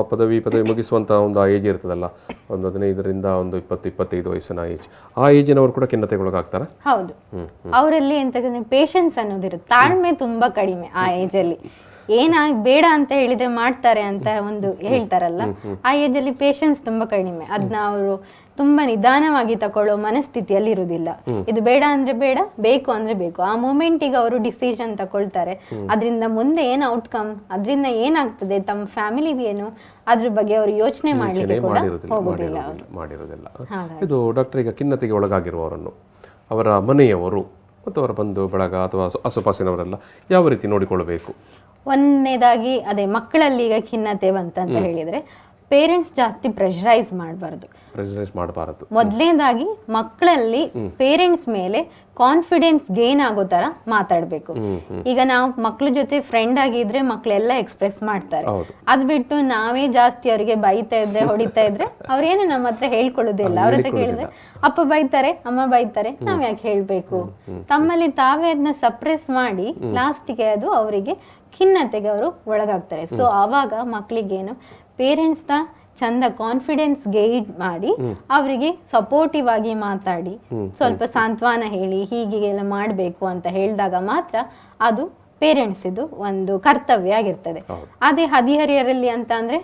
ಪದವಿ ಮುಗಿಸುವಂತ ಒಂದು ಏಜ್ ಇರ್ತದಲ್ಲ, ಒಂದು 15ರಿಂದ ಒಂದು 20-25 ವಯಸ್ಸಿನ ಏಜ್, ಆ ಏಜಿನವರು ಕೂಡ ಖಿನ್ನತೆಗೊಳಗಾಗ್ತಾರೆ. ಹೌದು, ಅವರಲ್ಲಿ ಎಂತ ಪೇಷನ್ಸ್ ಅನ್ನೋದಿರುತ್ತೆ, ತಾಳ್ಮೆ ತುಂಬಾ ಕಡಿಮೆ ಆ ಏಜ್ ಅಲ್ಲಿ. ಬೇಡ ಅಂತ ಹೇಳಿದ್ರೆ ಮಾಡ್ತಾರೆ ಅಂತ ಒಂದು ಹೇಳ್ತಾರಲ್ಲ, ಆ ಏಜ್ ಅಲ್ಲಿ ಪೇಷನ್ಸ್ ತುಂಬಾ ಕಡಿಮೆ. ಅದನ್ನ ಅವರು ತುಂಬಾ ನಿಧಾನವಾಗಿ ತಕೊಳ್ಳೋ ಮನಸ್ಥಿತಿಯಲ್ಲಿ ಇರುವುದಿಲ್ಲ. ಇದು ಬೇಡ ಅಂದ್ರೆ ಬೇಡ, ಬೇಕು ಅಂದ್ರೆ ಬೇಕು, ಆ ಮೂಮೆಂಟಿಗೆ ಅವರು ಡಿಸಿಷನ್ ತಕೊಳ್ತಾರೆ. ಅದರಿಂದ ಮುಂದೆ ಏನ್ ಔಟ್ಕಮ್, ಅದರಿಂದ ಏನಾಗ್ತದೆ, ತಮ್ಮ ಫ್ಯಾಮಿಲಿಗೆ ಏನು, ಅದ್ರ ಬಗ್ಗೆ ಅವರು ಯೋಚನೆ ಮಾಡ್ಲಿಕ್ಕೆ ಕೂಡ ಹೋಗೋದಿಲ್ಲ. ಇದು ಡಾಕ್ಟರ್, ಈಗ ಖಿನ್ನತೆಗೆ ಒಳಗಾಗಿರುವವರನ್ನು ಅವರ ಮನೆಯವರು ಮತ್ತು ಅವರ ಬಂಧು ಬಳಗ ಅಥವಾ ಆಸುಪಾಸಿನವರೆಲ್ಲ ಯಾವ ರೀತಿ ನೋಡಿಕೊಳ್ಳಬೇಕು? ಒಂದನೇದಾಗಿ ಅದೇ ಮಕ್ಕಳಲ್ಲಿ ಈಗ ಖಿನ್ನತೆ ಬಂತಂತ ಹೇಳಿದ್ರೆ ಪೇರೆಂಟ್ಸ್ ಜಾಸ್ತಿ ಪ್ರೆಷರೈಸ್ ಮಾಡಬಾರ್ದು. ಮೊದಲನೇದಾಗಿ ಮಕ್ಕಳಲ್ಲಿ ಪೇರೆಂಟ್ಸ್ ಮೇಲೆ ಕಾನ್ಫಿಡೆನ್ಸ್ ಗೇನ್ ಆಗೋ ತರ ಮಾತಾಡ್ಬೇಕು. ಈಗ ನಾವು ಮಕ್ಳ ಜೊತೆ ಫ್ರೆಂಡ್ ಆಗಿದ್ರೆ ಮಕ್ಳೆಲ್ಲ ಎಕ್ಸ್ಪ್ರೆಸ್ ಮಾಡ್ತಾರೆ. ಅದ್ ಬಿಟ್ಟು ನಾವೇ ಜಾಸ್ತಿ ಅವ್ರಿಗೆ ಬೈತಾ ಇದ್ರೆ ಹೊಡಿತಾ ಇದ್ರೆ ಅವ್ರೇನು ನಮ್ಮ ಹತ್ರ ಹೇಳ್ಕೊಳ್ಳೋದಿಲ್ಲ. ಅವ್ರ ಹತ್ರ ಕೇಳಿದ್ರೆ ಅಪ್ಪ ಬೈತಾರೆ, ಅಮ್ಮ ಬೈತಾರೆ, ನಾವ್ ಯಾಕೆ ಹೇಳ್ಬೇಕು? ತಮ್ಮಲ್ಲಿ ತಾವೇ ಅದನ್ನ ಸಪ್ರೆಸ್ ಮಾಡಿ ಲಾಸ್ಟ್ಗೆ ಅದು ಅವರಿಗೆ ಖಿನ್ನತೆಗೆ ಅವರು ಒಳಗಾಗ್ತಾರೆ. ಸೊ ಆವಾಗ ಮಕ್ಳಿಗೇನು ಪೇರೆಂಟ್ಸ್ ನ ಚಂದ ಕಾನ್ಫಿಡೆನ್ಸ್ ಗೈಡ್ ಮಾಡಿ ಅವರಿಗೆ ಸಪೋರ್ಟಿವ್ ಆಗಿ ಮಾತಾಡಿ ಸ್ವಲ್ಪ ಸಾಂತ್ವನ ಹೇಳಿ ಹೀಗೆಲ್ಲ ಮಾಡಬೇಕು ಅಂತ ಹೇಳಿದಾಗ ಮಾತ್ರ ಅದು ಪೇರೆಂಟ್ಸ್ ಇದು ಒಂದು ಕರ್ತವ್ಯ ಆಗಿರ್ತದೆ. ಅದೇ ಹದಿಹರಿಯರಲ್ಲಿ ಅಂತ ಅಂದ್ರೆ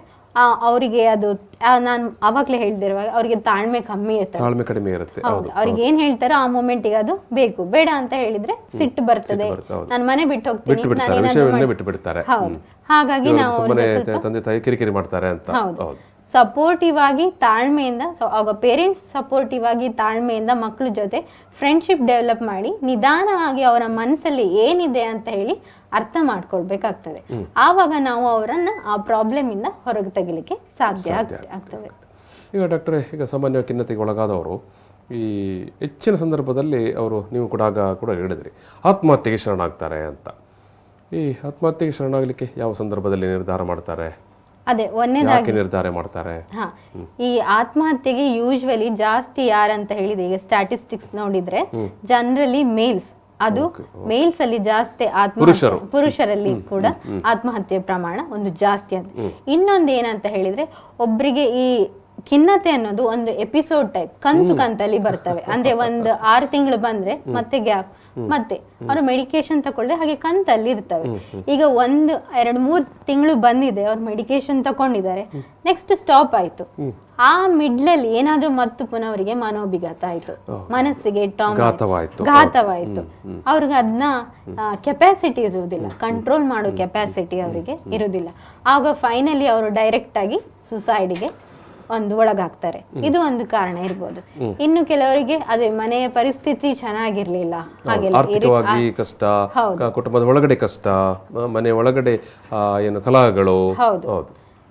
ಅವರಿಗೆ ಅದು ನಾನು ಅವಾಗ್ಲೇ ಹೇಳ್ದಿರುವಾಗ ಅವ್ರಿಗೆ ತಾಳ್ಮೆ ಕಮ್ಮಿ ಇರ್ತದೆ. ಅವ್ರಿಗೆ ಏನ್ ಹೇಳ್ತಾರೋ ಆ ಮೂಮೆಂಟಿಗೆ ಅದು ಬೇಕು. ಬೇಡ ಅಂತ ಹೇಳಿದ್ರೆ ಸಿಟ್ಟು ಬರ್ತದೆ, ನಾನು ಮನೆ ಬಿಟ್ಟು ಹೋಗ್ತೀನಿ. ಹೌದು, ಹಾಗಾಗಿ ನಾವು ಕಿರಿಕಿರಿ ಮಾಡ್ತಾರೆ ಅಂತ. ಹೌದು, ಸಪೋರ್ಟಿವ್ ಆಗಿ ತಾಳ್ಮೆಯಿಂದ, ಆಗ ಪೇರೆಂಟ್ಸ್ ಸಪೋರ್ಟಿವ್ ಆಗಿ ತಾಳ್ಮೆಯಿಂದ ಮಕ್ಕಳ ಜೊತೆ ಫ್ರೆಂಡ್ಶಿಪ್ ಡೆವಲಪ್ ಮಾಡಿ ನಿಧಾನವಾಗಿ ಅವರ ಮನಸ್ಸಲ್ಲಿ ಏನಿದೆ ಅಂತ ಹೇಳಿ ಅರ್ಥ ಮಾಡ್ಕೊಳ್ಬೇಕಾಗ್ತದೆ. ಆವಾಗ ನಾವು ಅವರನ್ನ ಆ ಪ್ರಾಬ್ಲಮ್ ಇಂದ ಹೊರಗೆ ತೆಗಿಲಿಕ್ಕೆ ಸಾಧ್ಯ ಆಗ್ತದೆ. ಈಗ ಡಾಕ್ಟ್ರೆ, ಈಗ ಸಾಮಾನ್ಯ ಖಿನ್ನತೆಗೆ ಒಳಗಾದವರು ಈ ಹೆಚ್ಚಿನ ಸಂದರ್ಭದಲ್ಲಿ ಅವರು, ನೀವು ಕೂಡ ಹೇಳಿದ್ರಿ, ಆತ್ಮಹತ್ಯೆಗೆ ಶರಣಾಗ್ತಾರೆ ಅಂತ. ಈ ಆತ್ಮಹತ್ಯೆಗೆ ಶರಣಾಗಲಿಕ್ಕೆ ಯಾವ ಸಂದರ್ಭದಲ್ಲಿ ನಿರ್ಧಾರ ಮಾಡ್ತಾರೆ? ಅದೇ ಒಂದನೇದಾಗಿ ನಿರ್ಧಾರ ಮಾಡ್ತಾರೆ. ಈ ಆತ್ಮಹತ್ಯೆಗೆ ಯೂಶುವಲಿ ಜಾಸ್ತಿ ಯಾರಂತ ಹೇಳಿದ್ರೆ, ಈಗ ಸ್ಟ್ಯಾಟಿಸ್ಟಿಕ್ಸ್ ನೋಡಿದ್ರೆ ಜನರಲಿ ಮೇಲ್ಸ್, ಅದು ಮೇಲ್ಸ್ ಅಲ್ಲಿ ಜಾಸ್ತಿ ಪುರುಷರಲ್ಲಿ ಕೂಡ ಆತ್ಮಹತ್ಯೆ ಪ್ರಮಾಣ ಒಂದು ಜಾಸ್ತಿ ಅಂತ. ಇನ್ನೊಂದು ಏನಂತ ಹೇಳಿದ್ರೆ, ಒಬ್ರಿಗೆ ಈ ಖಿನ್ನತೆ ಅನ್ನೋದು ಒಂದು ಎಪಿಸೋಡ್ ಟೈಪ್ ಕಂತಲ್ಲಿ ಬರ್ತವೆ. ಅಂದ್ರೆ ಒಂದು 6 ತಿಂಗಳು ಬಂದ್ರೆ ಮತ್ತೆ ಗ್ಯಾಪ್, ಮತ್ತೆ ಅವರು ಮೆಡಿಕೇಶನ್ ತಗೊಳ್ಳೆ ಹಾಗೆ ಕಂತಲ್ಲಿ ಇರ್ತವೆ. ಈಗ 1-2-3 ತಿಂಗಳು ಬಂದಿದೆ, ಅವ್ರು ಮೆಡಿಕೇಶನ್ ತಕೊಂಡಿದ್ದಾರೆ, ನೆಕ್ಸ್ಟ್ ಸ್ಟಾಪ್ ಆಯ್ತು. ಆ ಮಿಡ್ಲಲ್ಲಿ ಏನಾದ್ರೂ ಮತ್ತು ಪುನಃ ಅವರಿಗೆ ಮನೋಭಿಘಾತ ಆಯ್ತು, ಮನಸ್ಸಿಗೆ ಘಾತವಾಯ್ತು, ಅವ್ರಿಗೆ ಅದನ್ನ ಕೆಪಾಸಿಟಿ ಇರುವುದಿಲ್ಲ, ಕಂಟ್ರೋಲ್ ಮಾಡೋ ಕೆಪಾಸಿಟಿ ಅವರಿಗೆ ಇರುವುದಿಲ್ಲ. ಆಗ ಫೈನಲಿ ಅವರು ಡೈರೆಕ್ಟ್ ಆಗಿ ಸುಸೈಡ್ಗೆ ಒಂದು ಒಳಗಾಗ್ತಾರೆ. ಇದು ಒಂದು ಕಾರಣ ಇರ್ಬೋದು. ಇನ್ನು ಕೆಲವರಿಗೆ ಅದೇ ಮನೆಯ ಪರಿಸ್ಥಿತಿ ಚೆನ್ನಾಗಿರ್ಲಿಲ್ಲ, ಆರ್ಥಿಕವಾಗಿ ಕಷ್ಟ, ಕುಟುಂಬದ ಒಳಗಡೆ ಕಷ್ಟ, ಮನೆ ಒಳಗಡೆ ಏನು ಕಲಹಗಳು. ಹೌದು,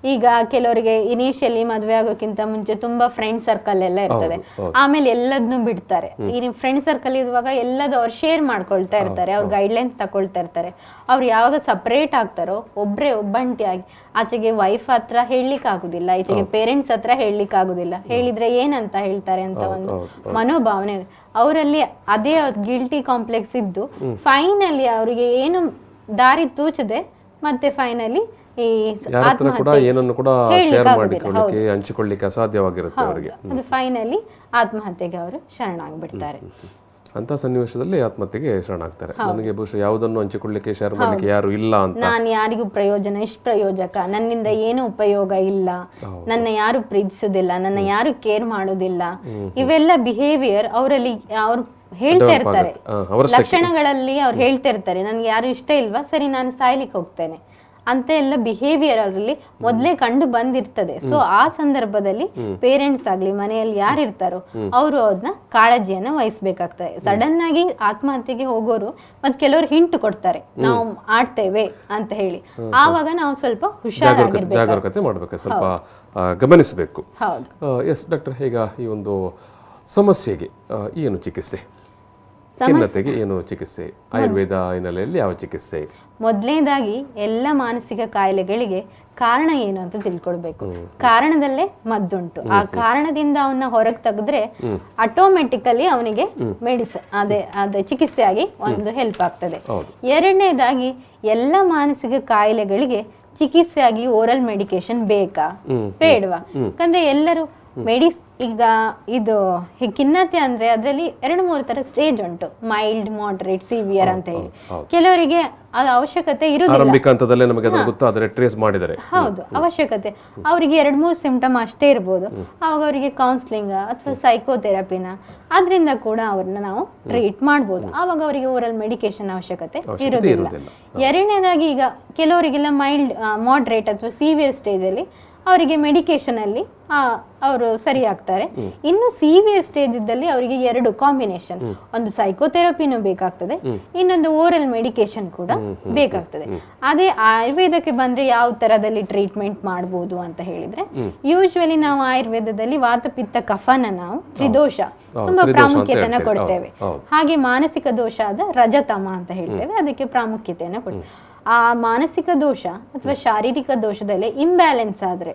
ಈಗ ಕೆಲವರಿಗೆ ಇನಿಷಿಯಲಿ ಮದುವೆ ಆಗೋಕ್ಕಿಂತ ಮುಂಚೆ ತುಂಬಾ ಫ್ರೆಂಡ್ ಸರ್ಕಲ್ ಎಲ್ಲ ಇರ್ತದೆ, ಆಮೇಲೆ ಎಲ್ಲದನ್ನು ಬಿಡ್ತಾರೆ. ಈ ಫ್ರೆಂಡ್ ಸರ್ಕಲ್ ಇರುವಾಗ ಎಲ್ಲದು ಅವ್ರು ಶೇರ್ ಮಾಡ್ಕೊಳ್ತಾ ಇರ್ತಾರೆ, ಅವ್ರ ಗೈಡ್ಲೈನ್ಸ್ ತಗೊಳ್ತಾ ಇರ್ತಾರೆ. ಅವ್ರು ಯಾವಾಗ ಸಪರೇಟ್ ಆಗ್ತಾರೋ ಒಬ್ಬಂಟಿಯಾಗಿ, ಆಚೆಗೆ ವೈಫ್ ಹತ್ರ ಹೇಳಲಿಕ್ಕೆ ಆಗುದಿಲ್ಲ, ಈಚೆಗೆ ಪೇರೆಂಟ್ಸ್ ಹತ್ರ ಹೇಳಲಿಕ್ಕೆ ಆಗುದಿಲ್ಲ, ಹೇಳಿದ್ರೆ ಏನಂತ ಹೇಳ್ತಾರೆ ಅಂತ ಒಂದು ಮನೋಭಾವನೆ ಅವರಲ್ಲಿ, ಅದೇ ಗಿಲ್ಟಿ ಕಾಂಪ್ಲೆಕ್ಸ್ ಇದ್ದು ಫೈನಲಿ ಅವರಿಗೆ ಏನು ದಾರಿ ತೂಚದೆ ಮತ್ತೆ ಫೈನಲಿ ಹಂಚಿಕೊಳ್ಳಿಕ್ಕೆ ಅಸಾಧ್ಯವಾಗಿರುತ್ತೆ ಅವರಿಗೆ. ಅದು ಫೈನಲಿ ಆತ್ಮಹತ್ಯೆಗೆ ಅವರು ಶರಣಾಗ್ಬಿಡ್ತಾರೆ. ಅಂತ ಸನ್ನಿವೇಶದಲ್ಲಿ ಆತ್ಮಹತ್ಯೆಗೆ ಶರಣಾಗ್ತಾರೆ. ನನಗೆ ಬಹುಶಃ ಯಾವುದನ್ನು ಹಂಚಿಕೊಳ್ಳಿಕ್ಕೆ ಶೇರ್ ಮಾಡಲಿಕ್ಕೆ ಯಾರು ಇಲ್ಲ ಅಂತ, ನಾನು ಯಾರಿಗೂ ಪ್ರಯೋಜನ, ಇಷ್ಟು ಪ್ರಯೋಜಕ, ನನ್ನಿಂದ ಏನು ಉಪಯೋಗ ಇಲ್ಲ, ನನ್ನ ಯಾರು ಪ್ರೀತಿಸುದಿಲ್ಲ, ನನ್ನ ಯಾರು ಕೇರ್ ಮಾಡೋದಿಲ್ಲ, ಇವೆಲ್ಲ ಬಿಹೇವಿಯರ್ ಅವರಲ್ಲಿ ಅವ್ರು ಹೇಳ್ತಾ ಇರ್ತಾರೆ. ಲಕ್ಷಣಗಳಲ್ಲಿ ಅವ್ರು ಹೇಳ್ತಾ ಇರ್ತಾರೆ, ನನ್ಗೆ ಯಾರು ಇಷ್ಟ ಇಲ್ವಾ, ಸರಿ ನಾನು ಸಾಯ್ಲಿಕ್ಕೆ ಹೋಗ್ತೇನೆ ಅಂತ ಎಲ್ಲ ಬಿಹೇವಿಯರ್ ಅವರಲ್ಲಿ ಮೊದಲೇ ಕಂಡು ಬಂದಿರ್ತದೆ. ಸೊ ಆ ಸಂದರ್ಭದಲ್ಲಿ ಪೇರೆಂಟ್ಸ್ ಆಗ್ಲಿ ಮನೆಯಲ್ಲಿ ಯಾರು ಇರ್ತಾರೋ ಅವರು ಅದನ್ನ ಕಾಳಜಿಯನ್ನ ವಹಿಸ್ಬೇಕಾಗ್ತದೆ. ಸಡನ್ ಆಗಿ ಆತ್ಮಹತ್ಯೆಗೆ ಹೋಗೋರು ಮತ್ತೆ ಕೆಲವರು ಹಿಂಟು ಕೊಡ್ತಾರೆ, ನಾವು ಆಡ್ತೇವೆ ಅಂತ ಹೇಳಿ. ಆವಾಗ ನಾವು ಸ್ವಲ್ಪ ಜಾಗರೂಕತೆ ಮಾಡಬೇಕು, ಸ್ವಲ್ಪ ಗಮನಿಸಬೇಕು. ಎಸ್ ಡಾಕ್ಟರ್, ಈಗ ಈ ಒಂದು ಸಮಸ್ಯೆಗೆ ಏನು ಚಿಕಿತ್ಸೆ, ಖಿನ್ನತೆಗೆ ಏನು ಚಿಕಿತ್ಸೆ, ಆಯುರ್ವೇದ ಹಿನ್ನೆಲೆಯಲ್ಲಿ ಯಾವ ಚಿಕಿತ್ಸೆ? ಮೊದಲನೇದಾಗಿ ಎಲ್ಲ ಮಾನಸಿಕ ಕಾಯಿಲೆಗಳಿಗೆ ಕಾರಣ ಏನು ಅಂತ ತಿಳ್ಕೊಳ್ಬೇಕು. ಕಾರಣದಲ್ಲೇ ಮದ್ದುಂಟು. ಆ ಕಾರಣದಿಂದ ಅವನ್ನ ಹೊರಗೆ ತೆಗೆದ್ರೆ ಆಟೋಮೆಟಿಕಲಿ ಅವನಿಗೆ ಮೆಡಿಸಿನ್ ಅದೇ ಚಿಕಿತ್ಸೆಯಾಗಿ ಒಂದು ಹೆಲ್ಪ್ ಆಗ್ತದೆ. ಎರಡನೇದಾಗಿ ಎಲ್ಲ ಮಾನಸಿಕ ಕಾಯಿಲೆಗಳಿಗೆ ಚಿಕಿತ್ಸೆಯಾಗಿ ಓರಲ್ ಮೆಡಿಕೇಶನ್ ಬೇಕಾ ಬೇಡವಾ? ಯಾಕಂದ್ರೆ ಎಲ್ಲರೂ ಈಗ ಇದು ಖಿನ್ನತೆ ಅಂದ್ರೆ ಅದರಲ್ಲಿ 2-3 ತರ ಸ್ಟೇಜ್ ಉಂಟು, ಮೈಲ್ಡ್, ಮಾಡರೇಟ್, ಸಿವಿಯರ್ ಅಂತ ಹೇಳಿ. ಕೆಲವರಿಗೆ ಅದು ಅವಶ್ಯಕತೆ ಇರುವುದಿಲ್ಲ. ಹೌದು, ಅವಶ್ಯಕತೆ ಅವರಿಗೆ 2-3 ಸಿಂಪ್ಟಮ್ ಅಷ್ಟೇ ಇರ್ಬೋದು. ಅವಾಗ ಅವರಿಗೆ ಕೌನ್ಸಿಲಿಂಗ್ ಅಥವಾ ಸೈಕೋಥೆರಪಿನ ಅದರಿಂದ ಕೂಡ ಅವ್ರನ್ನ ನಾವು ಟ್ರೀಟ್ ಮಾಡ್ಬೋದು. ಆವಾಗ ಅವರಿಗೆ ಓರಲ್ ಮೆಡಿಕೇಶನ್ ಅವಶ್ಯಕತೆ ಇರೋದಿಲ್ಲ. ಎರಡನೇದಾಗಿ ಈಗ ಕೆಲವರಿಗೆಲ್ಲ ಮೈಲ್ಡ್, ಮಾಡರೇಟ್ ಅಥವಾ ಸಿವಿಯರ್ ಸ್ಟೇಜ್ ಅಲ್ಲಿ ಅವರಿಗೆ ಮೆಡಿಕೇಶನಲ್ಲಿ ಅವರು ಸರಿ ಆಗ್ತಾರೆ. ಇನ್ನು ಸಿವಿಯರ್ ಸ್ಟೇಜ್ ಇದ್ದಲ್ಲಿ ಅವರಿಗೆ 2 ಕಾಂಬಿನೇಷನ್, ಒಂದು ಸೈಕೋಥೆರಪಿನೂ ಬೇಕಾಗ್ತದೆ, ಇನ್ನೊಂದು ಓರಲ್ ಮೆಡಿಕೇಶನ್ ಕೂಡ ಬೇಕಾಗ್ತದೆ. ಅದೇ ಆಯುರ್ವೇದಕ್ಕೆ ಬಂದ್ರೆ ಯಾವ ತರದಲ್ಲಿ ಟ್ರೀಟ್ಮೆಂಟ್ ಮಾಡ್ಬೋದು ಅಂತ ಹೇಳಿದ್ರೆ, ಯೂಶುವಲಿ ನಾವು ಆಯುರ್ವೇದದಲ್ಲಿ ವಾತ ಪಿತ್ತ ಕಫನ ನಾವು ತ್ರಿದೋಷ ತುಂಬಾ ಪ್ರಾಮುಖ್ಯತೆಯನ್ನ ಕೊಡ್ತೇವೆ. ಹಾಗೆ ಮಾನಸಿಕ ದೋಷ ಆದ ರಜತಮ ಅಂತ ಹೇಳ್ತೇವೆ, ಅದಕ್ಕೆ ಪ್ರಾಮುಖ್ಯತೆಯನ್ನ ಕೊಡ್ತೇವೆ. ಆ ಮಾನಸಿಕ ದೋಷ ಅಥವಾ ಶಾರೀರಿಕ ದೋಷದಲ್ಲಿ ಇಂಬ್ಯಾಲೆನ್ಸ್ ಆದ್ರೆ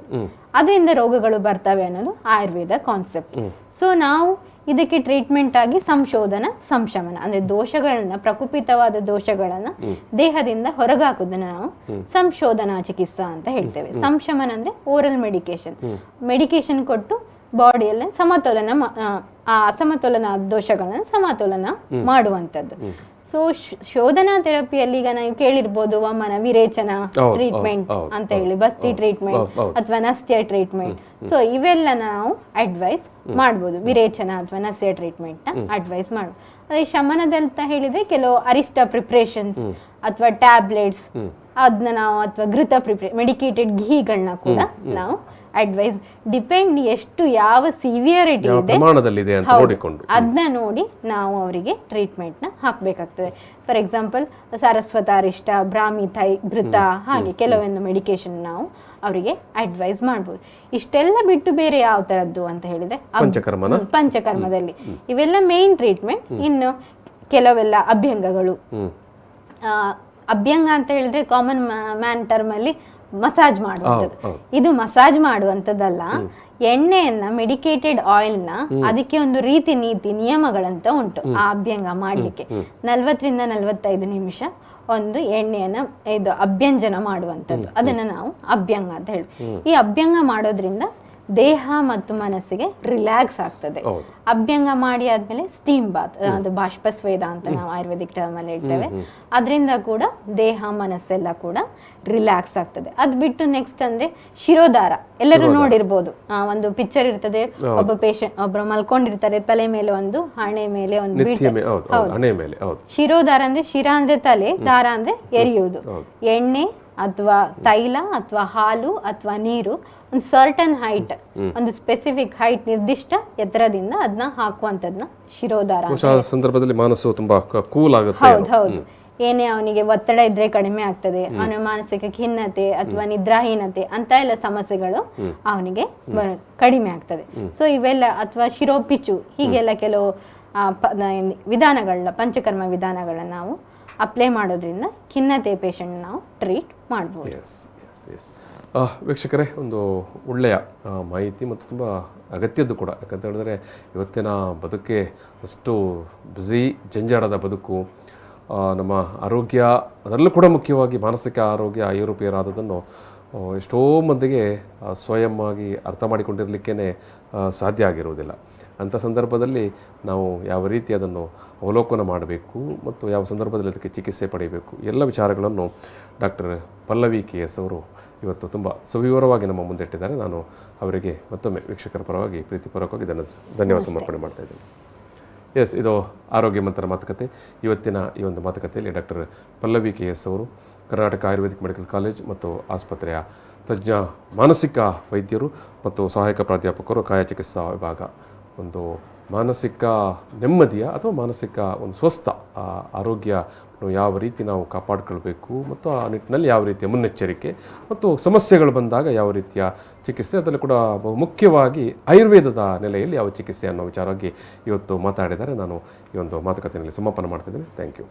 ಅದರಿಂದ ರೋಗಗಳು ಬರ್ತವೆ ಅನ್ನೋದು ಆಯುರ್ವೇದ ಕಾನ್ಸೆಪ್ಟ್. ಸೊ ನಾವು ಇದಕ್ಕೆ ಟ್ರೀಟ್ಮೆಂಟ್ ಆಗಿ ಸಂಶೋಧನ ಸಂಶಮನ ಅಂದ್ರೆ ದೋಷಗಳನ್ನ, ಪ್ರಕುಪಿತವಾದ ದೋಷಗಳನ್ನ ದೇಹದಿಂದ ಹೊರಗಾಕೋದನ್ನ ನಾವು ಸಂಶೋಧನಾ ಚಿಕಿತ್ಸಾ ಅಂತ ಹೇಳ್ತೇವೆ. ಸಂಶಮನ ಅಂದ್ರೆ ಓರಲ್ ಮೆಡಿಕೇಶನ್ ಕೊಟ್ಟು ಬಾಡಿಯಲ್ಲಿ ಸಮತೋಲನ, ಆ ಅಸಮತೋಲನ ದೋಷಗಳನ್ನ ಸಮತೋಲನ ಮಾಡುವಂಥದ್ದು. ಸೊ ಶೋಧನಾ ಥೆರಪಿಯಲ್ಲಿ ಈಗ ನಾವು ಕೇಳಿರ್ಬೋದು ವಮನ ವಿರೇಚನ ಟ್ರೀಟ್ಮೆಂಟ್ ಅಂತ ಹೇಳಿ, ಬಸ್ತಿ ಟ್ರೀಟ್ಮೆಂಟ್ ಅಥವಾ ನಸ್ಯ ಟ್ರೀಟ್ಮೆಂಟ್. ಸೊ ಇವೆಲ್ಲ ನಾವು ಅಡ್ವೈಸ್ ಮಾಡ್ಬೋದು, ವಿರೇಚನ ಅಥವಾ ನಸ್ಯ ಟ್ರೀಟ್ಮೆಂಟ್ ನ ಅಡ್ವೈಸ್ ಮಾಡ್ಬೋದು. ಅದೇ ಶಮನದಂತ ಹೇಳಿದ್ರೆ ಕೆಲವು ಅರಿಷ್ಟ ಪ್ರಿಪ್ರೇಷನ್ಸ್ ಅಥವಾ ಟ್ಯಾಬ್ಲೆಟ್ಸ್ ಅದನ್ನ ನಾವು, ಅಥವಾ ಘೃತ ಮೆಡಿಕೇಟೆಡ್ ಘೀಗಳನ್ನ ಕೂಡ ನಾವು ಅಡ್ವೈಸ್, ಡಿಪೆಂಡ್ ಎಷ್ಟು ಯಾವ ಸಿವಿಯರಿಟಿ ಇದೆ ಅದನ್ನ ನೋಡಿ ನಾವು ಅವರಿಗೆ ಟ್ರೀಟ್ಮೆಂಟ್ ನ ಹಾಕ್ಬೇಕಾಗ್ತದೆ. ಫಾರ್ ಎಕ್ಸಾಂಪಲ್ ಸರಸ್ವತಾರಿಷ್ಟ, ಬ್ರಾಹ್ಮಿಥೈ, ಘೃತ, ಹಾಗೆ ಕೆಲವೊಂದು ಮೆಡಿಕೇಶನ್ ನಾವು ಅವರಿಗೆ ಅಡ್ವೈಸ್ ಮಾಡ್ಬೋದು. ಇಷ್ಟೆಲ್ಲ ಬಿಟ್ಟು ಬೇರೆ ಯಾವ ತರದ್ದು ಅಂತ ಹೇಳಿದ್ರೆ ಪಂಚಕರ್ಮದಲ್ಲಿ ಇವೆಲ್ಲ ಮೇನ್ ಟ್ರೀಟ್ಮೆಂಟ್. ಇನ್ನು ಕೆಲವೆಲ್ಲ ಅಭ್ಯಂಗಗಳು, ಅಭ್ಯಂಗ ಅಂತ ಹೇಳಿದ್ರೆ ಕಾಮನ್ ಮ್ಯಾನ್ ಟರ್ಮ್ ಅಲ್ಲಿ ಮಸಾಜ್ ಮಾಡುವಂಥದ್ದು. ಇದು ಮಸಾಜ್ ಮಾಡುವಂಥದ್ದಲ್ಲ, ಎಣ್ಣೆಯನ್ನ, ಮೆಡಿಕೇಟೆಡ್ ಆಯಿಲ್ ನ, ಅದಕ್ಕೆ ಒಂದು ರೀತಿ ನೀತಿ ನಿಯಮಗಳಂತ ಉಂಟು. ಆ ಅಭ್ಯಂಗ ಮಾಡ್ಲಿಕ್ಕೆ 40 ರಿಂದ 45 ನಿಮಿಷ ಒಂದು ಎಣ್ಣೆಯನ್ನ ಇದು ಅಭ್ಯಂಜನ ಮಾಡುವಂಥದ್ದು, ಅದನ್ನ ನಾವು ಅಭ್ಯಂಗ ಅಂತ ಹೇಳಿ. ಈ ಅಭ್ಯಂಗ ಮಾಡೋದ್ರಿಂದ ದೇಹ ಮತ್ತು ಮನಸ್ಸಿಗೆ ರಿಲ್ಯಾಕ್ಸ್ ಆಗ್ತದೆ. ಅಭ್ಯಂಗ ಮಾಡಿ ಆದ್ಮೇಲೆ ಸ್ಟೀಮ್ ಬಾತ್, ಅದು ಬಾಷ್ಪ ಸ್ವೇದ ಅಂತ ನಾವು ಆಯುರ್ವೇದಿಕ್ ಟರ್ಮ್ ಅಲ್ಲಿ ಹೇಳ್ತೇವೆ, ಅದರಿಂದ ಕೂಡ ದೇಹ ಮನಸ್ಸೆಲ್ಲ ಕೂಡ ರಿಲ್ಯಾಕ್ಸ್ ಆಗ್ತದೆ. ಅದ್ ಬಿಟ್ಟು ನೆಕ್ಸ್ಟ್ ಅಂದ್ರೆ ಶಿರೋಧಾರ, ಎಲ್ಲರೂ ನೋಡಿರ್ಬೋದು, ಒಂದು ಪಿಕ್ಚರ್ ಇರ್ತದೆ, ಒಬ್ಬ ಪೇಷಂಟ್ ಒಬ್ರು ಮಲ್ಕೊಂಡಿರ್ತಾರೆ, ತಲೆ ಮೇಲೆ ಒಂದು, ಹಣೆ ಮೇಲೆ ಒಂದು ಶಿರೋಧಾರ ಅಂದ್ರೆ ಶಿರ ಅಂದ್ರೆ ತಲೆ, ದಾರ ಅಂದ್ರೆ ಎರಿಯುವುದು. ಎಣ್ಣೆ ಅಥವಾ ತೈಲ ಅಥವಾ ಹಾಲು ಅಥವಾ ನೀರು ಒಂದು ಸರ್ಟನ್ ಹೈಟ್, ಒಂದು ಸ್ಪೆಸಿಫಿಕ್ ಹೈಟ್, ನಿರ್ದಿಷ್ಟ ಎತ್ತರದಿಂದ ಅದನ್ನ ಹಾಕುವಂತದ್ನ ಶಿರೋಧಾರ ಸಂದರ್ಭದಲ್ಲಿ ಮನಸ್ಸು ತುಂಬಾ ಕೂಲ್ ಆಗುತ್ತೆ. ಹೌದು, ಏನೇ ಅವನಿಗೆ ಒತ್ತಡ ಇದ್ರೆ ಕಡಿಮೆ ಆಗ್ತದೆ, ಅವನ ಮಾನಸಿಕ ಖಿನ್ನತೆ ಅಥವಾ ನಿದ್ರಾಹೀನತೆ ಅಂತ ಎಲ್ಲ ಸಮಸ್ಯೆಗಳು ಅವನಿಗೆ ಕಡಿಮೆ ಆಗ್ತದೆ. ಸೊ ಇವೆಲ್ಲ, ಅಥವಾ ಶಿರೋಪಿಚು, ಹೀಗೆಲ್ಲ ಕೆಲವು ವಿಧಾನಗಳನ್ನ, ಪಂಚಕರ್ಮ ವಿಧಾನಗಳನ್ನ ನಾವು ಅಪ್ಲೈ ಮಾಡೋದ್ರಿಂದ ಖಿನ್ನತೆ ಪೇಷಂಟ್ ನಾವು ಟ್ರೀಟ್ ಮಾಡ್ಬೋದು. ವೀಕ್ಷಕರೇ, ಒಂದು ಒಳ್ಳೆಯ ಮಾಹಿತಿ ಮತ್ತು ತುಂಬ ಅಗತ್ಯದ್ದು ಕೂಡ. ಯಾಕಂತ ಹೇಳಿದ್ರೆ ಇವತ್ತಿನ ಬದುಕೆ ಅಷ್ಟು ಬ್ಯುಸಿ, ಜಂಜಾಟದ ಬದುಕು, ನಮ್ಮ ಆರೋಗ್ಯ ಅದರಲ್ಲೂ ಕೂಡ ಮುಖ್ಯವಾಗಿ ಮಾನಸಿಕ ಆರೋಗ್ಯ ಏರುಪೇರಾದದನ್ನು ಎಷ್ಟೋ ಮಂದಿಗೆ ಸ್ವಯಂ ಆಗಿ ಅರ್ಥ ಮಾಡಿಕೊಂಡಿರಲಿಕ್ಕೇ ಸಾಧ್ಯ ಆಗಿರುವುದಿಲ್ಲ. ಅಂಥ ಸಂದರ್ಭದಲ್ಲಿ ನಾವು ಯಾವ ರೀತಿ ಅದನ್ನು ಅವಲೋಕನ ಮಾಡಬೇಕು ಮತ್ತು ಯಾವ ಸಂದರ್ಭದಲ್ಲಿ ಅದಕ್ಕೆ ಚಿಕಿತ್ಸೆ ಪಡೆಯಬೇಕು, ಎಲ್ಲ ವಿಚಾರಗಳನ್ನು ಡಾಕ್ಟರ್ ಪಲ್ಲವಿ KS ಅವರು ಇವತ್ತು ತುಂಬ ಸವಿವರವಾಗಿ ನಮ್ಮ ಮುಂದೆ ಇಟ್ಟಿದ್ದಾರೆ. ನಾನು ಅವರಿಗೆ ಮತ್ತೊಮ್ಮೆ ವೀಕ್ಷಕರ ಪರವಾಗಿ ಪ್ರೀತಿಪೂರ್ವಕವಾಗಿ ಧನ್ಯವಾದ ಸಮರ್ಪಣೆ ಮಾಡ್ತಾ ಇದ್ದೇನೆ. ಎಸ್, ಇದು ಆರೋಗ್ಯ ಮಂತ್ರ ಮಾತುಕತೆ. ಇವತ್ತಿನ ಈ ಒಂದು ಮಾತುಕತೆಯಲ್ಲಿ ಡಾಕ್ಟರ್ ಪಲ್ಲವಿ KS ಅವರು ಕರ್ನಾಟಕ ಆಯುರ್ವೇದಿಕ್ ಮೆಡಿಕಲ್ ಕಾಲೇಜ್ ಮತ್ತು ಆಸ್ಪತ್ರೆಯ ತಜ್ಞ ಮಾನಸಿಕ ವೈದ್ಯರು ಮತ್ತು ಸಹಾಯಕ ಪ್ರಾಧ್ಯಾಪಕರು, ಕಾಯ ಚಿಕಿತ್ಸಾ ವಿಭಾಗ. ಒಂದು ಮಾನಸಿಕ ನೆಮ್ಮದಿಯ ಅಥವಾ ಮಾನಸಿಕ ಒಂದು ಸ್ವಸ್ಥ ಆರೋಗ್ಯ ಯಾವ ರೀತಿ ನಾವು ಕಾಪಾಡಿಕೊಳ್ಬೇಕು ಮತ್ತು ಆ ನಿಟ್ಟಿನಲ್ಲಿ ಯಾವ ರೀತಿಯ ಮುನ್ನೆಚ್ಚರಿಕೆ ಮತ್ತು ಸಮಸ್ಯೆಗಳು ಬಂದಾಗ ಯಾವ ರೀತಿಯ ಚಿಕಿತ್ಸೆ, ಅದರಲ್ಲಿ ಕೂಡ ಬಹು ಮುಖ್ಯವಾಗಿ ಆಯುರ್ವೇದದ ನೆಲೆಯಲ್ಲಿ ಯಾವ ಚಿಕಿತ್ಸೆ ಅನ್ನೋ ವಿಚಾರವಾಗಿ ಇವತ್ತು ಮಾತಾಡಿದ್ದಾರೆ. ನಾನು ಈ ಒಂದು ಮಾತುಕತೆಯಲ್ಲಿ ಸಮಾಪನ ಮಾಡ್ತಿದ್ದೇನೆ. Thank you.